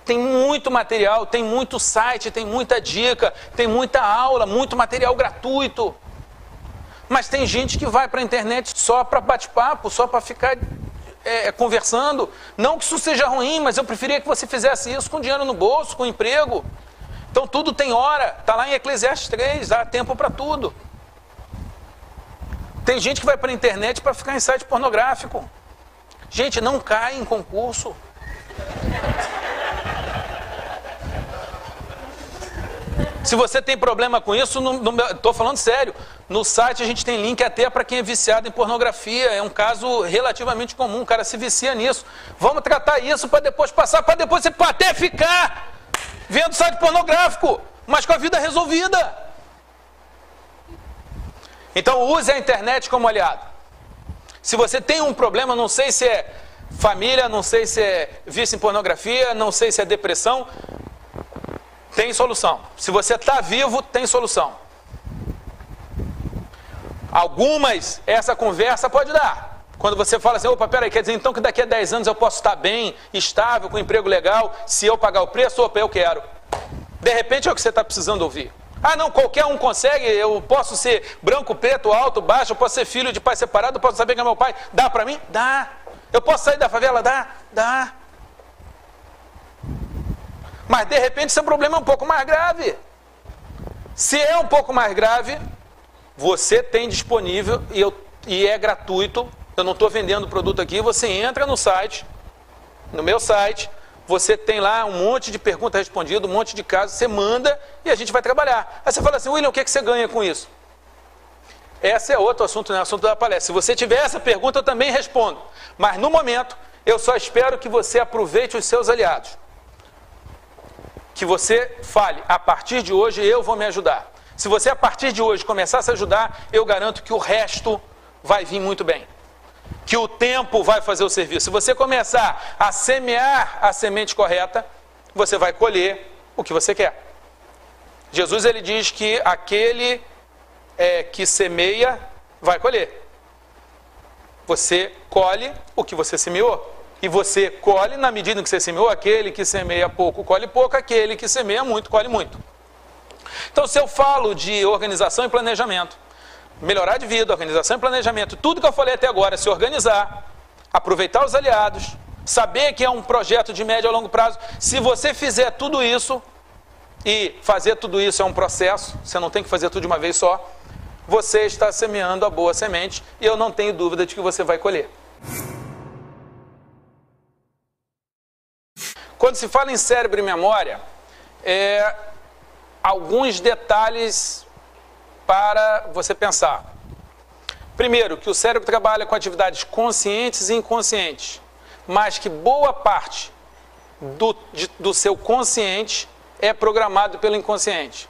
tem muito material, tem muito site, tem muita dica, tem muita aula, muito material gratuito. Mas tem gente que vai para a internet só para bate-papo, só para ficar conversando. Não que isso seja ruim, mas eu preferia que você fizesse isso com dinheiro no bolso, com emprego. Então tudo tem hora, está lá em Eclesiastes 3, há tempo para tudo. Tem gente que vai para a internet para ficar em site pornográfico. Gente, não cai em concurso. Se você tem problema com isso, estou falando sério, no site a gente tem link até para quem é viciado em pornografia, é um caso relativamente comum, o cara se vicia nisso. Vamos tratar isso para depois passar, para depois você até ficar vendo site pornográfico, mas com a vida resolvida. Então use a internet como aliado. Se você tem um problema, não sei se é família, não sei se é vício em pornografia, não sei se é depressão, tem solução. Se você está vivo, tem solução. Algumas, essa conversa pode dar. Quando você fala assim, opa, peraí, quer dizer então que daqui a 10 anos eu posso estar bem, estável, com emprego legal, se eu pagar o preço, opa, eu quero. De repente é o que você está precisando ouvir. Ah, não, qualquer um consegue, eu posso ser branco, preto, alto, baixo, eu posso ser filho de pai separado, eu posso saber quem é meu pai. Dá para mim? Dá. Eu posso sair da favela? Dá. Dá. Mas de repente seu problema é um pouco mais grave. Se é um pouco mais grave, você tem disponível e é gratuito. Eu não estou vendendo produto aqui, você entra no site, no meu site, você tem lá um monte de perguntas respondidas, um monte de casos, você manda e a gente vai trabalhar. Aí você fala assim, William, o que você ganha com isso? Esse é outro assunto, né? Assunto da palestra. Se você tiver essa pergunta, eu também respondo. Mas no momento, eu só espero que você aproveite os seus aliados. Que você fale, a partir de hoje eu vou me ajudar. Se você a partir de hoje começar a se ajudar, eu garanto que o resto vai vir muito bem. Que o tempo vai fazer o serviço. Se você começar a semear a semente correta, você vai colher o que você quer. Jesus ele diz que aquele que semeia vai colher. Você colhe o que você semeou. E você colhe na medida que você semeou. Aquele que semeia pouco, colhe pouco. Aquele que semeia muito, colhe muito. Então, se eu falo de organização e planejamento, melhorar de vida, organização e planejamento, tudo que eu falei até agora, se organizar, aproveitar os aliados, saber que é um projeto de médio a longo prazo, se você fizer tudo isso, e fazer tudo isso é um processo, você não tem que fazer tudo de uma vez só, você está semeando a boa semente e eu não tenho dúvida de que você vai colher. Quando se fala em cérebro e memória, alguns detalhes para você pensar. Primeiro, que o cérebro trabalha com atividades conscientes e inconscientes, mas que boa parte do seu consciente é programado pelo inconsciente.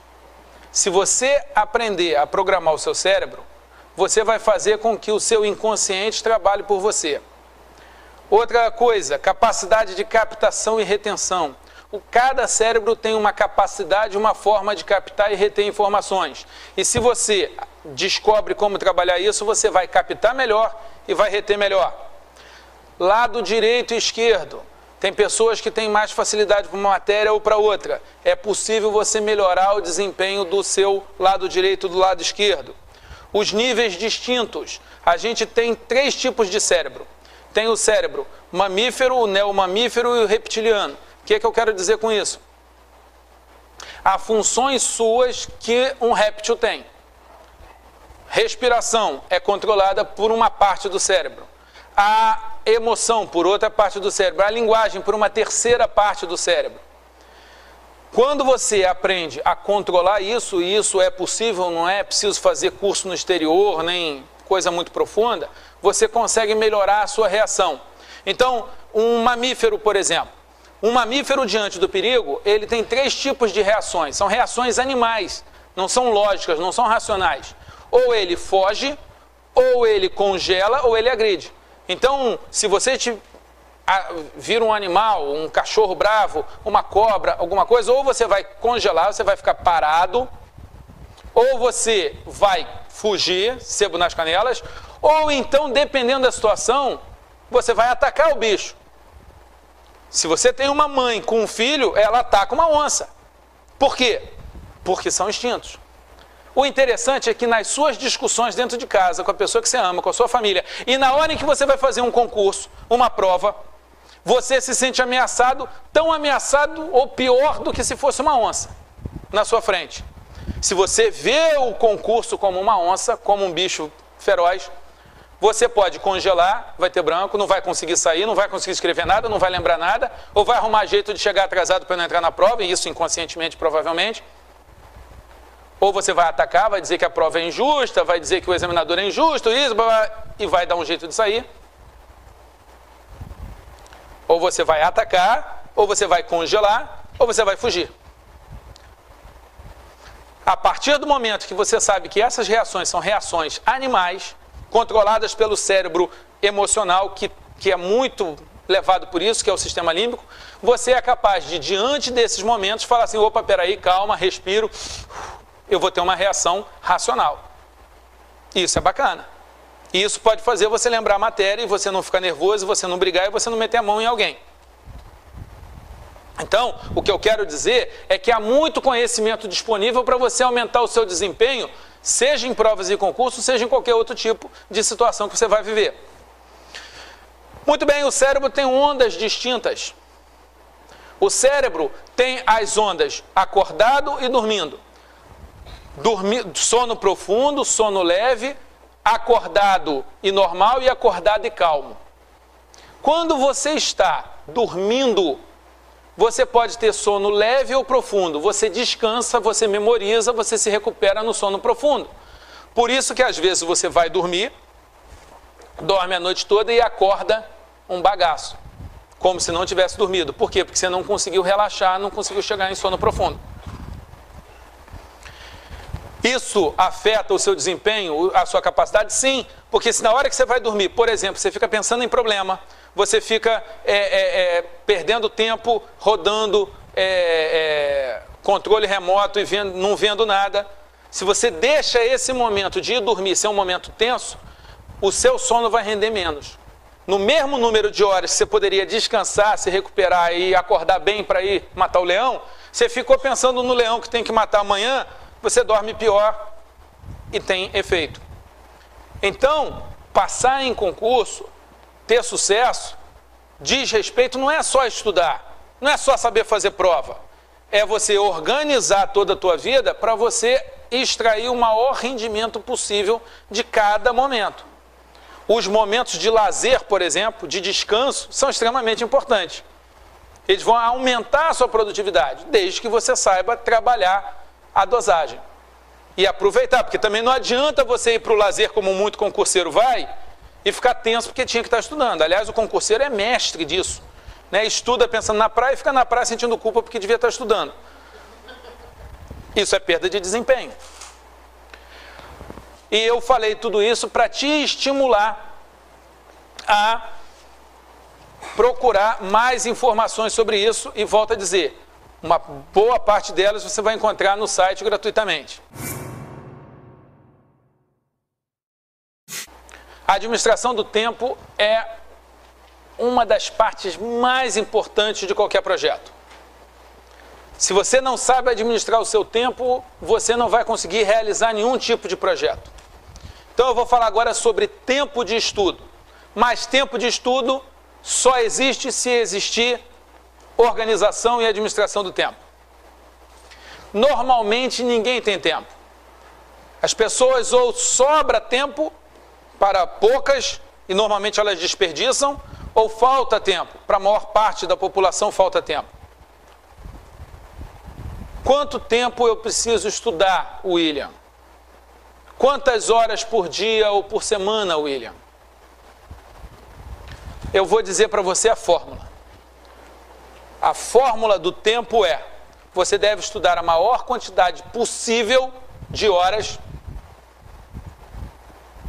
Se você aprender a programar o seu cérebro, você vai fazer com que o seu inconsciente trabalhe por você. Outra coisa, capacidade de captação e retenção. Cada cérebro tem uma capacidade, uma forma de captar e reter informações. E se você descobre como trabalhar isso, você vai captar melhor e vai reter melhor. Lado direito e esquerdo. Tem pessoas que têm mais facilidade para uma matéria ou para outra. É possível você melhorar o desempenho do seu lado direito e do lado esquerdo. Os níveis distintos. A gente tem 3 tipos de cérebro. Tem o cérebro mamífero, o neomamífero e o reptiliano. O que eu quero dizer com isso? Há funções suas que um réptil tem. Respiração é controlada por uma parte do cérebro. A emoção por outra parte do cérebro. A linguagem por uma terceira parte do cérebro. Quando você aprende a controlar isso, e isso é possível, não é preciso fazer curso no exterior, nem coisa muito profunda, você consegue melhorar a sua reação. Então, um mamífero, por exemplo, um mamífero diante do perigo, ele tem 3 tipos de reações. São reações animais, não são lógicas, não são racionais. Ou ele foge, ou ele congela, ou ele agride. Então, se você vira um animal, um cachorro bravo, uma cobra, alguma coisa, ou você vai congelar, você vai ficar parado, ou você vai fugir, sebo nas canelas, ou então, dependendo da situação, você vai atacar o bicho. Se você tem uma mãe com um filho, ela ataca uma onça. Por quê? Porque são instintos. O interessante é que nas suas discussões dentro de casa, com a pessoa que você ama, com a sua família, e na hora em que você vai fazer um concurso, uma prova, você se sente ameaçado, tão ameaçado ou pior do que se fosse uma onça na sua frente. Se você vê o concurso como uma onça, como um bicho feroz, você pode congelar, vai ter branco, não vai conseguir sair, não vai conseguir escrever nada, não vai lembrar nada, ou vai arrumar jeito de chegar atrasado para não entrar na prova, e isso inconscientemente, provavelmente. Ou você vai atacar, vai dizer que a prova é injusta, vai dizer que o examinador é injusto, isso, e vai dar um jeito de sair. Ou você vai atacar, ou você vai congelar, ou você vai fugir. A partir do momento que você sabe que essas reações são reações animais, controladas pelo cérebro emocional, que é muito levado por isso, que é o sistema límbico, você é capaz de, diante desses momentos, falar assim, opa, peraí, calma, respiro, eu vou ter uma reação racional. Isso é bacana. E isso pode fazer você lembrar a matéria e você não ficar nervoso, você não brigar e você não meter a mão em alguém. Então, o que eu quero dizer é que há muito conhecimento disponível para você aumentar o seu desempenho, seja em provas e concursos, seja em qualquer outro tipo de situação que você vai viver. Muito bem, o cérebro tem ondas distintas. O cérebro tem as ondas acordado e dormindo. Sono profundo, sono leve, acordado e normal e acordado e calmo. Quando você está dormindo, você pode ter sono leve ou profundo. Você descansa, você memoriza, você se recupera no sono profundo. Por isso que às vezes você vai dormir, dorme a noite toda e acorda um bagaço, como se não tivesse dormido. Por quê? Porque você não conseguiu relaxar, não conseguiu chegar em sono profundo. Isso afeta o seu desempenho, a sua capacidade? Sim, porque se na hora que você vai dormir, por exemplo, você fica pensando em problema, você fica perdendo tempo, rodando controle remoto e não vendo nada. Se você deixa esse momento de ir dormir ser um momento tenso, o seu sono vai render menos. no mesmo número de horas que você poderia descansar, se recuperar e acordar bem para ir matar o leão, você ficou pensando no leão que tem que matar amanhã, você dorme pior e tem efeito. Então, passar em concurso, ter sucesso, diz respeito, não é só estudar, não é só saber fazer prova, é você organizar toda a tua vida para você extrair o maior rendimento possível de cada momento. Os momentos de lazer, por exemplo, de descanso, são extremamente importantes. Eles vão aumentar a sua produtividade, desde que você saiba trabalhar a dosagem. E aproveitar, porque também não adianta você ir para o lazer como muito concurseiro vai e ficar tenso porque tinha que estar estudando. Aliás, o concurseiro é mestre disso. Né? Estuda pensando na praia e fica na praia sentindo culpa porque devia estar estudando. Isso é perda de desempenho. E eu falei tudo isso para te estimular a procurar mais informações sobre isso e volto a dizer, uma boa parte delas você vai encontrar no site gratuitamente. A administração do tempo é uma das partes mais importantes de qualquer projeto. Se você não sabe administrar o seu tempo, você não vai conseguir realizar nenhum tipo de projeto. Então eu vou falar agora sobre tempo de estudo. Mas tempo de estudo só existe se existir organização e administração do tempo. Normalmente ninguém tem tempo. As pessoas ou sobra tempo para poucas, e normalmente elas desperdiçam, ou falta tempo. Para a maior parte da população falta tempo. Quanto tempo eu preciso estudar, William? Quantas horas por dia ou por semana, William? Eu vou dizer para você a fórmula. A fórmula do tempo é: você deve estudar a maior quantidade possível de horas,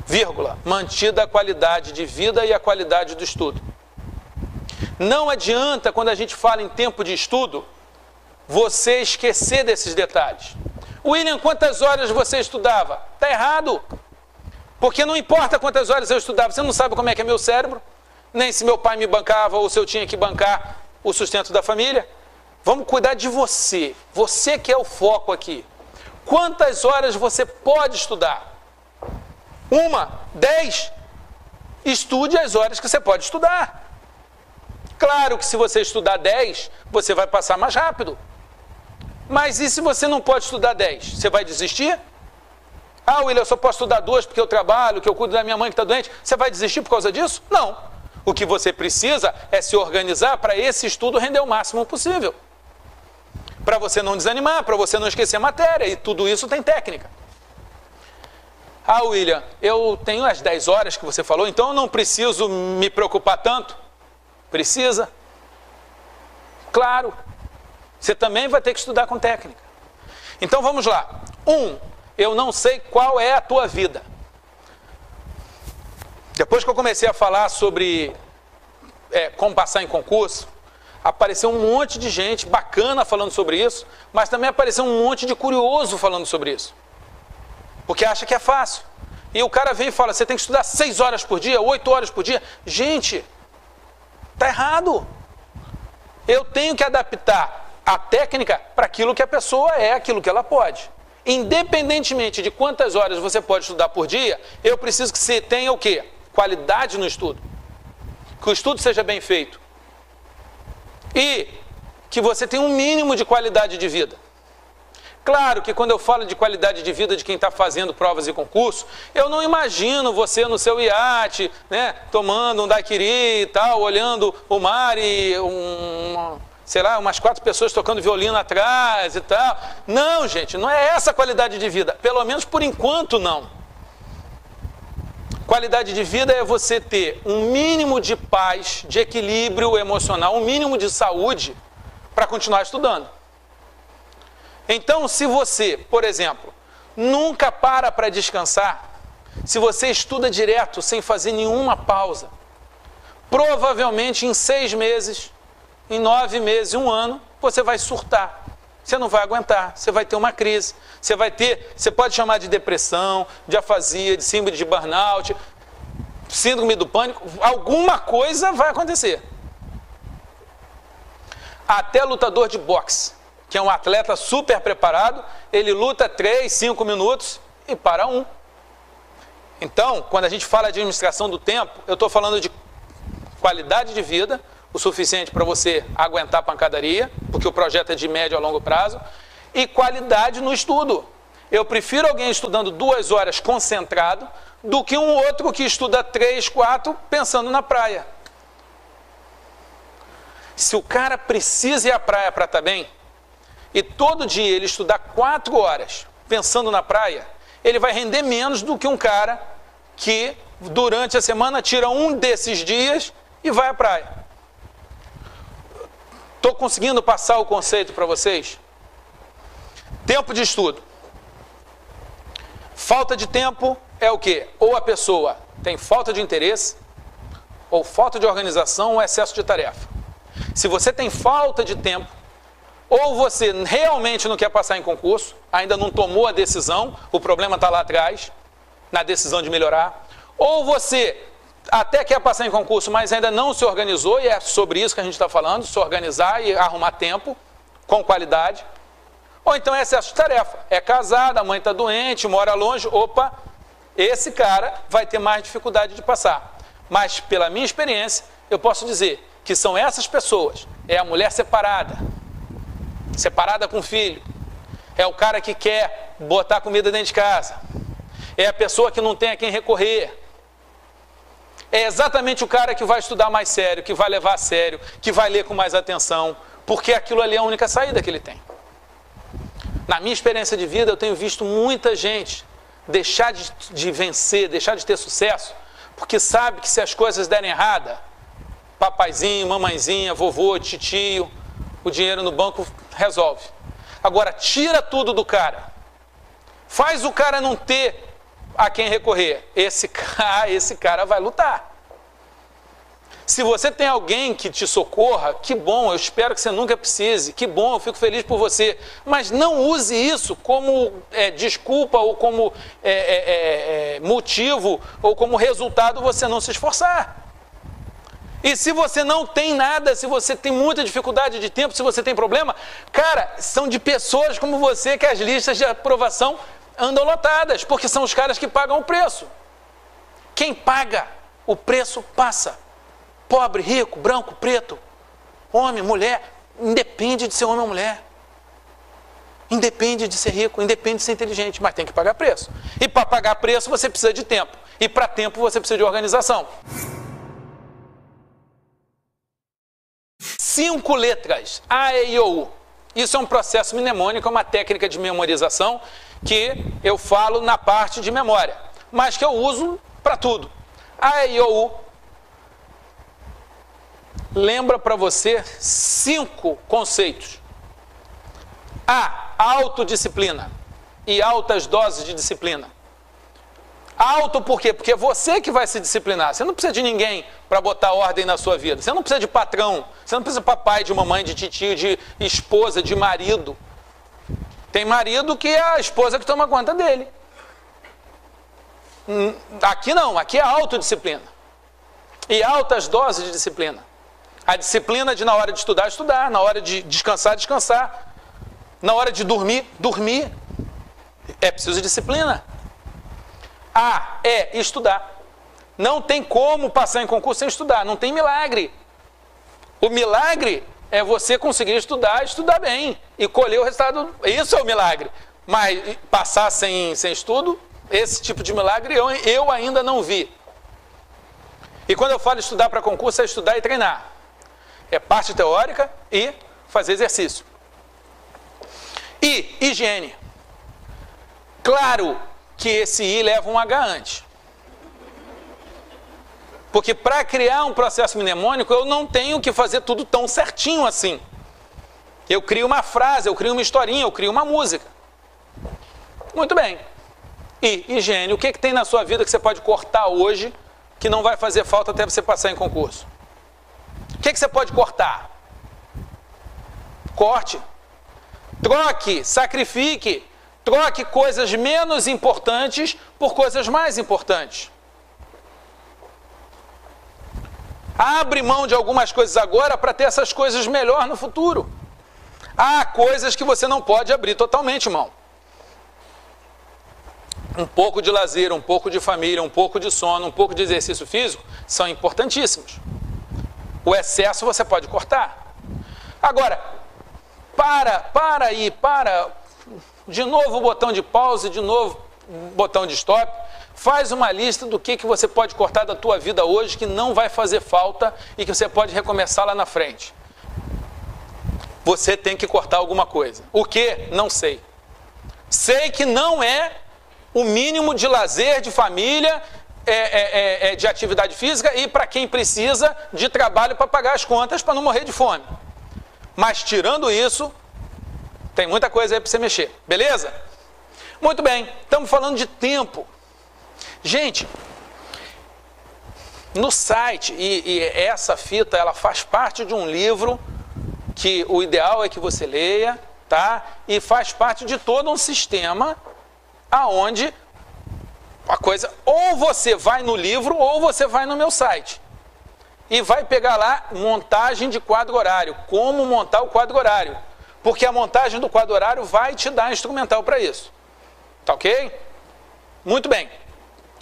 vírgula, mantida a qualidade de vida e a qualidade do estudo. Não adianta, quando a gente fala em tempo de estudo, você esquecer desses detalhes. William, quantas horas você estudava? Está errado. Porque não importa quantas horas eu estudava, você não sabe como é que é meu cérebro, nem se meu pai me bancava ou se eu tinha que bancar o sustento da família. Vamos cuidar de você. Você que é o foco aqui. Quantas horas você pode estudar? 1, 10? Estude as horas que você pode estudar. Claro que se você estudar 10, você vai passar mais rápido. Mas e se você não pode estudar 10? Você vai desistir? Ah, William, eu só posso estudar 2 porque eu trabalho, que eu cuido da minha mãe que está doente. Você vai desistir por causa disso? Não. O que você precisa é se organizar para esse estudo render o máximo possível. Para você não desanimar, para você não esquecer a matéria. E tudo isso tem técnica. Ah, William, eu tenho as 10 horas que você falou, então eu não preciso me preocupar tanto. Precisa? Claro. Você também vai ter que estudar com técnica. Então vamos lá. 1, eu não sei qual é a tua vida. Depois que eu comecei a falar sobre como passar em concurso, apareceu um monte de gente bacana falando sobre isso, mas também apareceu um monte de curioso falando sobre isso. Porque acha que é fácil. E o cara vem e fala, você tem que estudar 6 horas por dia, 8 horas por dia. Gente, está errado. Eu tenho que adaptar a técnica para aquilo que a pessoa é, aquilo que ela pode. Independentemente de quantas horas você pode estudar por dia, eu preciso que você tenha o quê? Qualidade no estudo. Que o estudo seja bem feito. E que você tenha um mínimo de qualidade de vida. Claro que quando eu falo de qualidade de vida de quem está fazendo provas e concurso, eu não imagino você no seu iate, né, tomando um daiquiri e tal, olhando o mar e sei lá, umas 4 pessoas tocando violino atrás e tal. Não, gente, não é essa a qualidade de vida. Pelo menos por enquanto não. Qualidade de vida é você ter um mínimo de paz, de equilíbrio emocional, um mínimo de saúde para continuar estudando. Então, se você, por exemplo, nunca para descansar, se você estuda direto, sem fazer nenhuma pausa, provavelmente em 6 meses, em 9 meses, 1 ano, você vai surtar. Você não vai aguentar, você vai ter uma crise. Você pode chamar de depressão, de afasia, de síndrome de burnout. síndrome do pânico, alguma coisa vai acontecer. Até lutador de boxe, que é um atleta super preparado, ele luta 3, 5 minutos e para 1. Então, quando a gente fala de administração do tempo, eu estou falando de qualidade de vida, o suficiente para você aguentar a pancadaria, porque o projeto é de médio a longo prazo, e qualidade no estudo. Eu prefiro alguém estudando 2 horas concentrado do que um outro que estuda 3, 4 pensando na praia. Se o cara precisa ir à praia para estar bem, e todo dia ele estudar 4 horas pensando na praia, ele vai render menos do que um cara que durante a semana tira um desses dias e vai à praia. Estou conseguindo passar o conceito para vocês? Tempo de estudo. Falta de tempo é o quê? Ou a pessoa tem falta de interesse, ou falta de organização, ou excesso de tarefa. Se você tem falta de tempo, ou você realmente não quer passar em concurso, ainda não tomou a decisão, o problema está lá atrás, na decisão de melhorar, ou você até quer passar em concurso, mas ainda não se organizou, e é sobre isso que a gente está falando, se organizar e arrumar tempo com qualidade. Ou então é excesso de tarefa, é casado, a mãe está doente, mora longe, opa, esse cara vai ter mais dificuldade de passar. Mas pela minha experiência, eu posso dizer que são essas pessoas, é a mulher separada com filho, é o cara que quer botar comida dentro de casa, é a pessoa que não tem a quem recorrer, é exatamente o cara que vai estudar mais sério, que vai levar a sério, que vai ler com mais atenção, porque aquilo ali é a única saída que ele tem. Na minha experiência de vida, eu tenho visto muita gente deixar de vencer, deixar de ter sucesso, porque sabe que se as coisas derem errada, papaizinho, mamãezinha, vovô, titio, o dinheiro no banco resolve. Agora, tira tudo do cara. Faz o cara não ter a quem recorrer. Esse cara vai lutar. Se você tem alguém que te socorra, que bom, eu espero que você nunca precise, que bom, eu fico feliz por você. Mas não use isso como desculpa ou como motivo ou como resultado você não se esforçar. E se você não tem nada, se você tem muita dificuldade de tempo, se você tem problema, cara, são de pessoas como você que as listas de aprovação andam lotadas, porque são os caras que pagam o preço. Quem paga o preço passa. Pobre, rico, branco, preto, homem, mulher, independe de ser homem ou mulher. Independe de ser rico, independe de ser inteligente, mas tem que pagar preço. E para pagar preço você precisa de tempo. E para tempo você precisa de organização. 5 letras, A, E, I, O, U. Isso é um processo mnemônico, é uma técnica de memorização que eu falo na parte de memória, mas que eu uso para tudo. A, E, I, O, U lembra para você 5 conceitos. A, autodisciplina e altas doses de disciplina. Auto por quê? Porque é você que vai se disciplinar. Você não precisa de ninguém para botar ordem na sua vida. Você não precisa de patrão. Você não precisa de papai, de mamãe, de titio, de esposa, de marido. Tem marido que é a esposa que toma conta dele. Aqui não, aqui é autodisciplina. E altas doses de disciplina. A disciplina de na hora de estudar, estudar. Na hora de descansar, descansar. Na hora de dormir. É preciso de disciplina. A, é estudar. Não tem como passar em concurso sem estudar. Não tem milagre. O milagre é você conseguir estudar bem e colher o resultado. Isso é o milagre. Mas passar sem estudo, esse tipo de milagre eu ainda não vi. E quando eu falo estudar para concurso, é estudar e treinar. É parte teórica e fazer exercício. E higiene. Claro que esse I leva um H antes. Porque para criar um processo mnemônico, eu não tenho que fazer tudo tão certinho assim. Eu crio uma frase, eu crio uma historinha, eu crio uma música. Muito bem. E higiene, o que tem na sua vida que você pode cortar hoje, que não vai fazer falta até você passar em concurso? O que você pode cortar? Corte. Troque, sacrifique. Troque coisas menos importantes por coisas mais importantes. Abre mão de algumas coisas agora para ter essas coisas melhor no futuro. Há coisas que você não pode abrir totalmente mão. Um pouco de lazer, um pouco de família, um pouco de sono, um pouco de exercício físico são importantíssimos. O excesso você pode cortar. Agora, para aí, de novo o botão de pause, de novo o botão de stop. Faz uma lista do que você pode cortar da tua vida hoje que não vai fazer falta e que você pode recomeçar lá na frente. Você tem que cortar alguma coisa. O que? Não sei. Sei que não é o mínimo de lazer, de família, de atividade física e para quem precisa de trabalho para pagar as contas para não morrer de fome. Mas tirando isso, tem muita coisa aí para você mexer. Beleza? Muito bem. Estamos falando de tempo. Gente, no site, e essa fita, ela faz parte de um livro que o ideal é que você leia, tá? E faz parte de todo um sistema aonde a coisa, ou você vai no livro ou você vai no meu site e vai pegar lá montagem de quadro horário, como montar o quadro horário, porque a montagem do quadro horário vai te dar instrumental para isso, tá ok? Muito bem,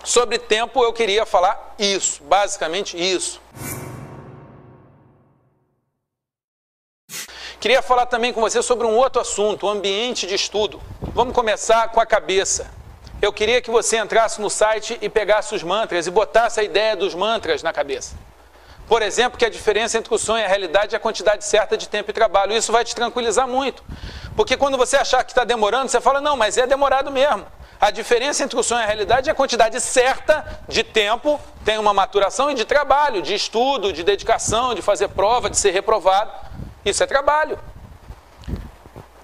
sobre tempo eu queria falar isso, basicamente isso. Queria falar também com você sobre um outro assunto, o ambiente de estudo. Vamos começar com a cabeça. Eu queria que você entrasse no site e pegasse os mantras e botasse a ideia dos mantras na cabeça. Por exemplo, que a diferença entre o sonho e a realidade é a quantidade certa de tempo e trabalho. Isso vai te tranquilizar muito. Porque quando você achar que está demorando, você fala, não, mas é demorado mesmo. A diferença entre o sonho e a realidade é a quantidade certa de tempo, tem uma maturação, e de trabalho, de estudo, de dedicação, de fazer prova, de ser reprovado. Isso é trabalho.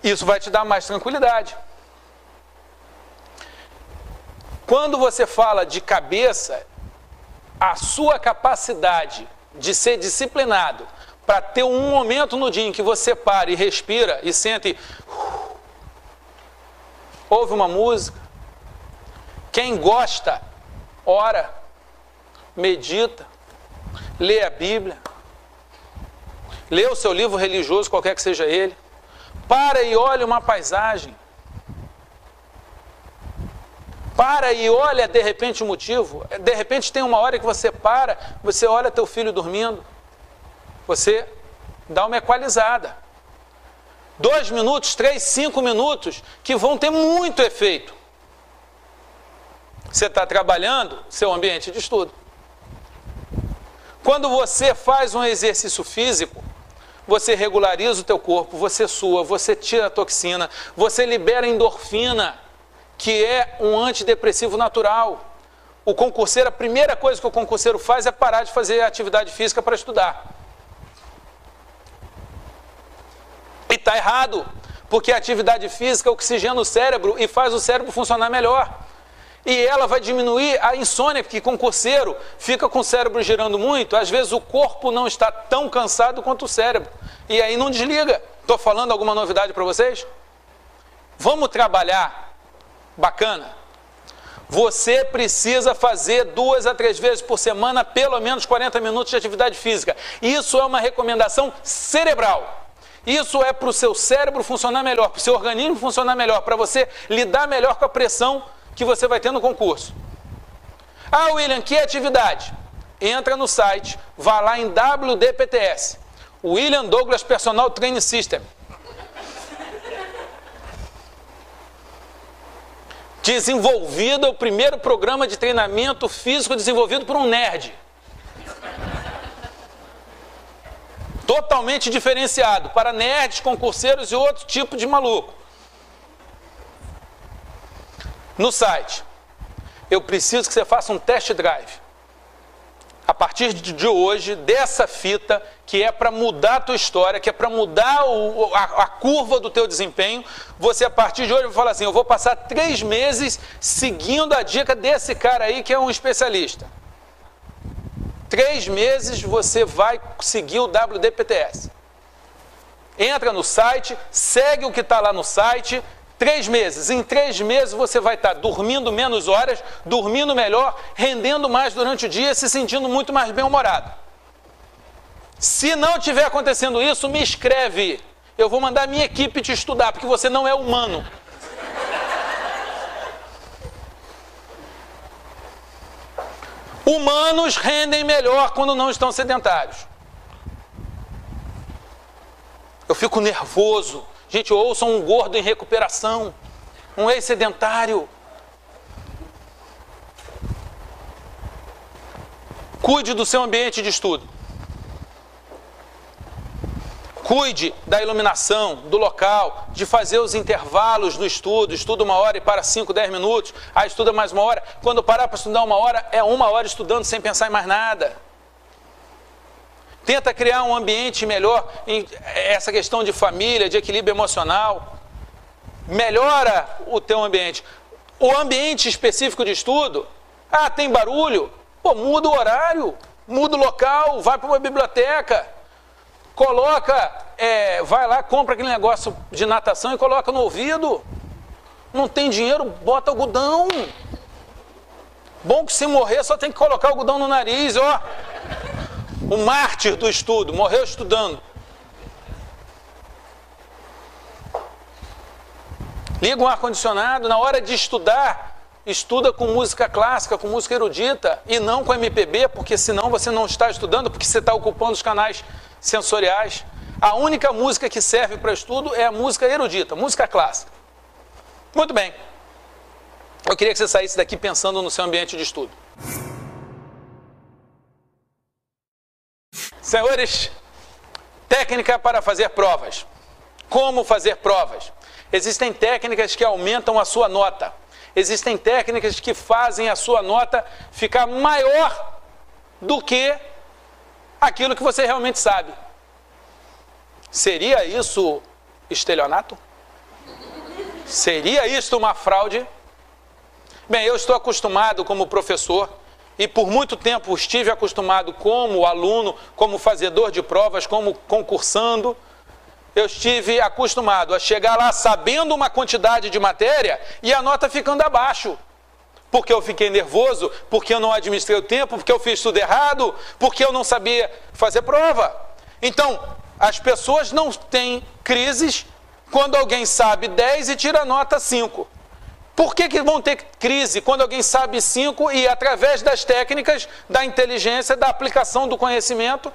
Isso vai te dar mais tranquilidade. Quando você fala de cabeça, a sua capacidade de ser disciplinado para ter um momento no dia em que você para e respira e sente, ouve uma música. Quem gosta, ora, medita, lê a Bíblia, lê o seu livro religioso, qualquer que seja ele, para e olha uma paisagem, para e olha de repente o motivo, de repente tem uma hora que você para, você olha teu filho dormindo, você dá uma equalizada, 2 minutos, 3, 5 minutos, que vão ter muito efeito. Você está trabalhando seu ambiente de estudo. Quando você faz um exercício físico, você regulariza o teu corpo, você sua, você tira a toxina, você libera endorfina, que é um antidepressivo natural. O concurseiro, a primeira coisa que o concurseiro faz é parar de fazer atividade física para estudar. E está errado, porque a atividade física oxigena o cérebro e faz o cérebro funcionar melhor. E ela vai diminuir a insônia, porque concurseiro fica com o cérebro girando muito, às vezes o corpo não está tão cansado quanto o cérebro. E aí não desliga. Estou falando alguma novidade para vocês? Vamos trabalhar bacana? Você precisa fazer 2 a 3 vezes por semana, pelo menos 40 minutos de atividade física. Isso é uma recomendação cerebral. Isso é para o seu cérebro funcionar melhor, para o seu organismo funcionar melhor, para você lidar melhor com a pressão que você vai ter no concurso. Ah, William, que atividade? Entra no site, vá lá em WDPTS, William Douglas Personal Training System. Desenvolvido, é o primeiro programa de treinamento físico desenvolvido por um nerd. Totalmente diferenciado para nerds, concurseiros e outro tipo de maluco. No site, eu preciso que você faça um test drive. A partir de hoje, dessa fita, que é para mudar a tua história, que é para mudar a curva do teu desempenho, você a partir de hoje vai falar assim, eu vou passar 3 meses seguindo a dica desse cara aí que é um especialista. 3 meses você vai seguir o WDPTS. Entra no site, segue o que está lá no site, 3 meses. Em 3 meses você vai estar dormindo menos horas, dormindo melhor, rendendo mais durante o dia, se sentindo muito mais bem-humorado. Se não estiver acontecendo isso, me escreve. Eu vou mandar minha equipe te estudar, porque você não é humano. Humanos rendem melhor quando não estão sedentários. Eu fico nervoso. Gente, ouçam um gordo em recuperação, um ex-sedentário. Cuide do seu ambiente de estudo. Cuide da iluminação, do local, de fazer os intervalos no estudo. Estuda 1 hora e para 5, 10 minutos. Aí estuda mais 1 hora. Quando parar para estudar 1 hora, é 1 hora estudando sem pensar em mais nada. Tenta criar um ambiente melhor, essa questão de família, de equilíbrio emocional. Melhora o teu ambiente. O ambiente específico de estudo, tem barulho, muda o horário, muda o local, vai para uma biblioteca, coloca, vai lá, compra aquele negócio de natação e coloca no ouvido. Não tem dinheiro, bota algodão. Bom que se morrer só tem que colocar algodão no nariz, ó. O mártir do estudo, morreu estudando. Liga um ar-condicionado, na hora de estudar, estuda com música clássica, com música erudita, e não com MPB, porque senão você não está estudando, porque você está ocupando os canais sensoriais. A única música que serve para estudo é a música erudita, música clássica. Muito bem. Eu queria que você saísse daqui pensando no seu ambiente de estudo. Senhores, técnica para fazer provas. Como fazer provas? Existem técnicas que aumentam a sua nota. Existem técnicas que fazem a sua nota ficar maior do que aquilo que você realmente sabe. Seria isso estelionato? Seria isto uma fraude? Bem, eu estou acostumado como professor e por muito tempo estive acostumado como aluno, como fazedor de provas, como concursando. Eu estive acostumado a chegar lá sabendo uma quantidade de matéria e a nota ficando abaixo. Porque eu fiquei nervoso, porque eu não administrei o tempo, porque eu fiz tudo errado, porque eu não sabia fazer prova. Então, as pessoas não têm crises quando alguém sabe 10 e tira nota 5. Por que vão ter crise quando alguém sabe 5 e, através das técnicas, da inteligência, da aplicação do conhecimento,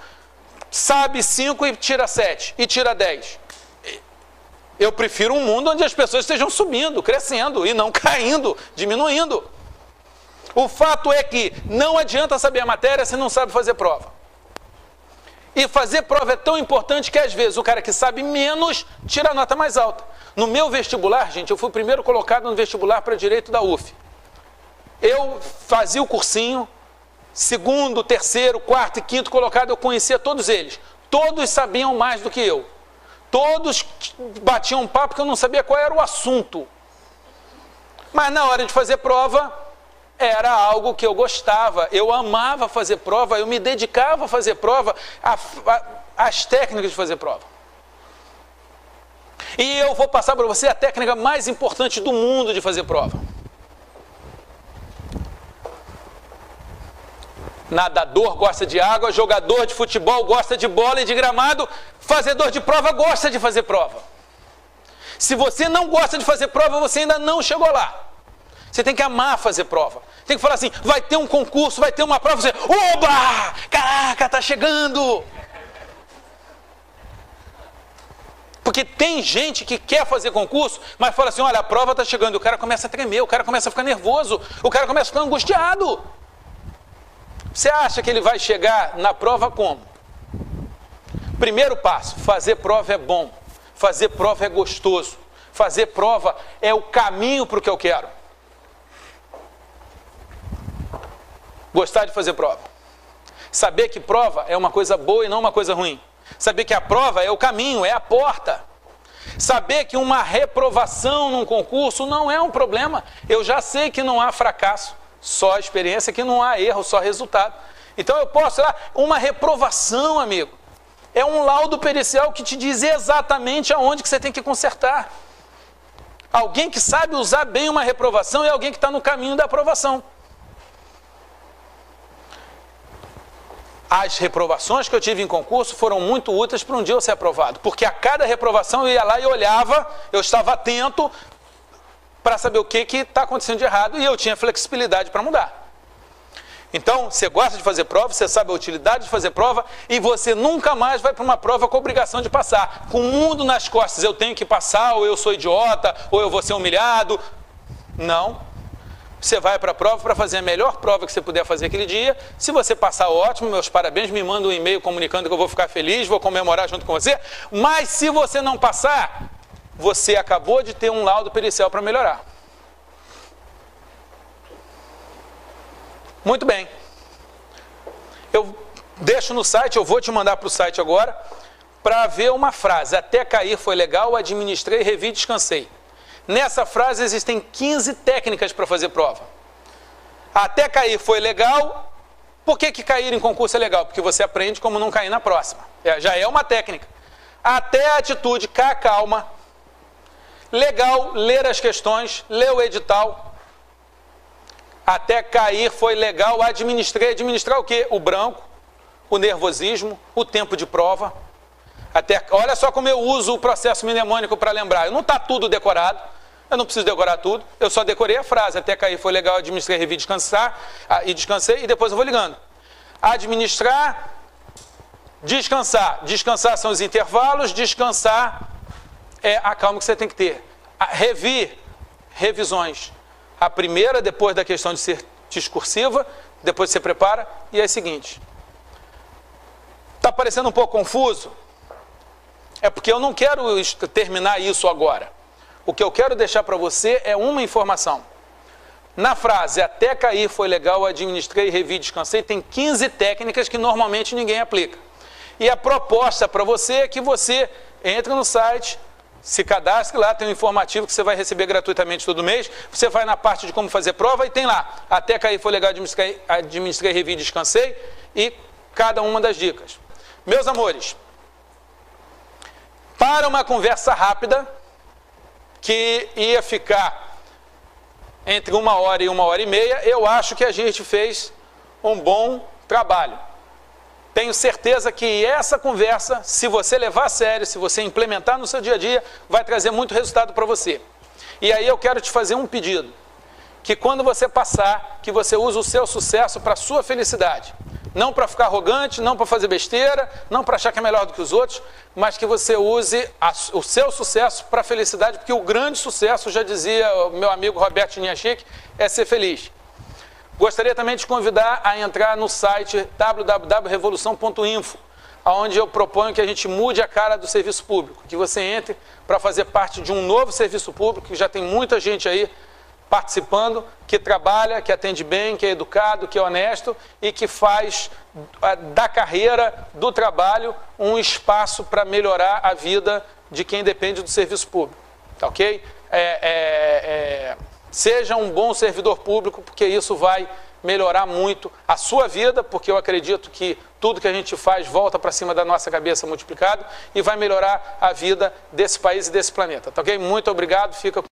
sabe 5 e tira 7, e tira 10? Eu prefiro um mundo onde as pessoas estejam subindo, crescendo, e não caindo, diminuindo. O fato é que não adianta saber a matéria se não sabe fazer prova. E fazer prova é tão importante que, às vezes, o cara que sabe menos tira a nota mais alta. No meu vestibular, gente, eu fui o primeiro colocado no vestibular para Direito da UF. Eu fazia o cursinho, segundo, terceiro, quarto e quinto colocado, eu conhecia todos eles. Todos sabiam mais do que eu. Todos batiam um papo porque eu não sabia qual era o assunto. Mas na hora de fazer prova, era algo que eu gostava. Eu amava fazer prova, eu me dedicava a fazer prova, às técnicas de fazer prova. E eu vou passar para você a técnica mais importante do mundo de fazer prova. Nadador gosta de água, jogador de futebol gosta de bola e de gramado, fazedor de prova gosta de fazer prova. Se você não gosta de fazer prova, você ainda não chegou lá. Você tem que amar fazer prova. Tem que falar assim, vai ter um concurso, vai ter uma prova, você, oba! Caraca, tá chegando! Porque tem gente que quer fazer concurso, mas fala assim, olha, a prova está chegando, o cara começa a tremer, o cara começa a ficar nervoso, o cara começa a ficar angustiado. Você acha que ele vai chegar na prova como? Primeiro passo, fazer prova é bom, fazer prova é gostoso, fazer prova é o caminho para o que eu quero. Gostar de fazer prova. Saber que prova é uma coisa boa e não uma coisa ruim. Saber que a prova é o caminho, é a porta. Saber que uma reprovação num concurso não é um problema. Eu já sei que não há fracasso, só experiência, que não há erro, só resultado. Então eu posso, uma reprovação, amigo, é um laudo pericial que te diz exatamente aonde que você tem que consertar. Alguém que sabe usar bem uma reprovação é alguém que está no caminho da aprovação. As reprovações que eu tive em concurso foram muito úteis para um dia eu ser aprovado, porque a cada reprovação eu ia lá e olhava, eu estava atento para saber o que está acontecendo de errado e eu tinha flexibilidade para mudar. Então, você gosta de fazer prova, você sabe a utilidade de fazer prova e você nunca mais vai para uma prova com a obrigação de passar. Com o mundo nas costas, eu tenho que passar, ou eu sou idiota, ou eu vou ser humilhado. Não. Você vai para a prova para fazer a melhor prova que você puder fazer aquele dia. Se você passar, ótimo, meus parabéns, me manda um e-mail comunicando que eu vou ficar feliz, vou comemorar junto com você. Mas se você não passar, você acabou de ter um laudo pericial para melhorar. Muito bem. Eu deixo no site, eu vou te mandar para o site agora, para ver uma frase. Até cair foi legal, administrei, revi e descansei. Nessa frase existem 15 técnicas para fazer prova. Até cair foi legal. Por que cair em concurso é legal? Porque você aprende como não cair na próxima. Já é uma técnica. Até a atitude, cá, calma. Legal, ler as questões, ler o edital. Até cair foi legal, administrei. Administrar o quê? O branco, o nervosismo, o tempo de prova. Olha só como eu uso o processo mnemônico para lembrar. Não está tudo decorado, eu não preciso decorar tudo, eu só decorei a frase. Até cair foi legal, administrei, revi, descansei e depois eu vou ligando. Administrar, descansar. Descansar são os intervalos, descansar é a calma que você tem que ter. Revisões. A primeira, depois da questão de ser discursiva, depois você prepara, e é a seguinte. Está parecendo um pouco confuso? É porque eu não quero terminar isso agora. O que eu quero deixar para você é uma informação. Na frase, até cair foi legal, administrei, revi, descansei, tem 15 técnicas que normalmente ninguém aplica. E a proposta para você é que você entre no site, se cadastre lá, tem um informativo que você vai receber gratuitamente todo mês. Você vai na parte de como fazer prova e tem lá, até cair foi legal, administrei, revi, descansei e cada uma das dicas. Meus amores, para uma conversa rápida, que ia ficar entre 1 hora e 1h30, eu acho que a gente fez um bom trabalho. Tenho certeza que essa conversa, se você levar a sério, se você implementar no seu dia a dia, vai trazer muito resultado para você. E aí eu quero te fazer um pedido, que quando você passar, que você use o seu sucesso para a sua felicidade. Não para ficar arrogante, não para fazer besteira, não para achar que é melhor do que os outros, mas que você use o seu sucesso para a felicidade, porque o grande sucesso, já dizia o meu amigo Roberto Niachik, é ser feliz. Gostaria também de te convidar a entrar no site www.revolução.info, onde eu proponho que a gente mude a cara do serviço público, que você entre para fazer parte de um novo serviço público, que já tem muita gente aí participando, que trabalha, que atende bem, que é educado, que é honesto e que faz da carreira, do trabalho, um espaço para melhorar a vida de quem depende do serviço público. Tá ok? Seja um bom servidor público, porque isso vai melhorar muito a sua vida, porque eu acredito que tudo que a gente faz volta para cima da nossa cabeça multiplicado e vai melhorar a vida desse país e desse planeta. Tá ok? Muito obrigado. Fica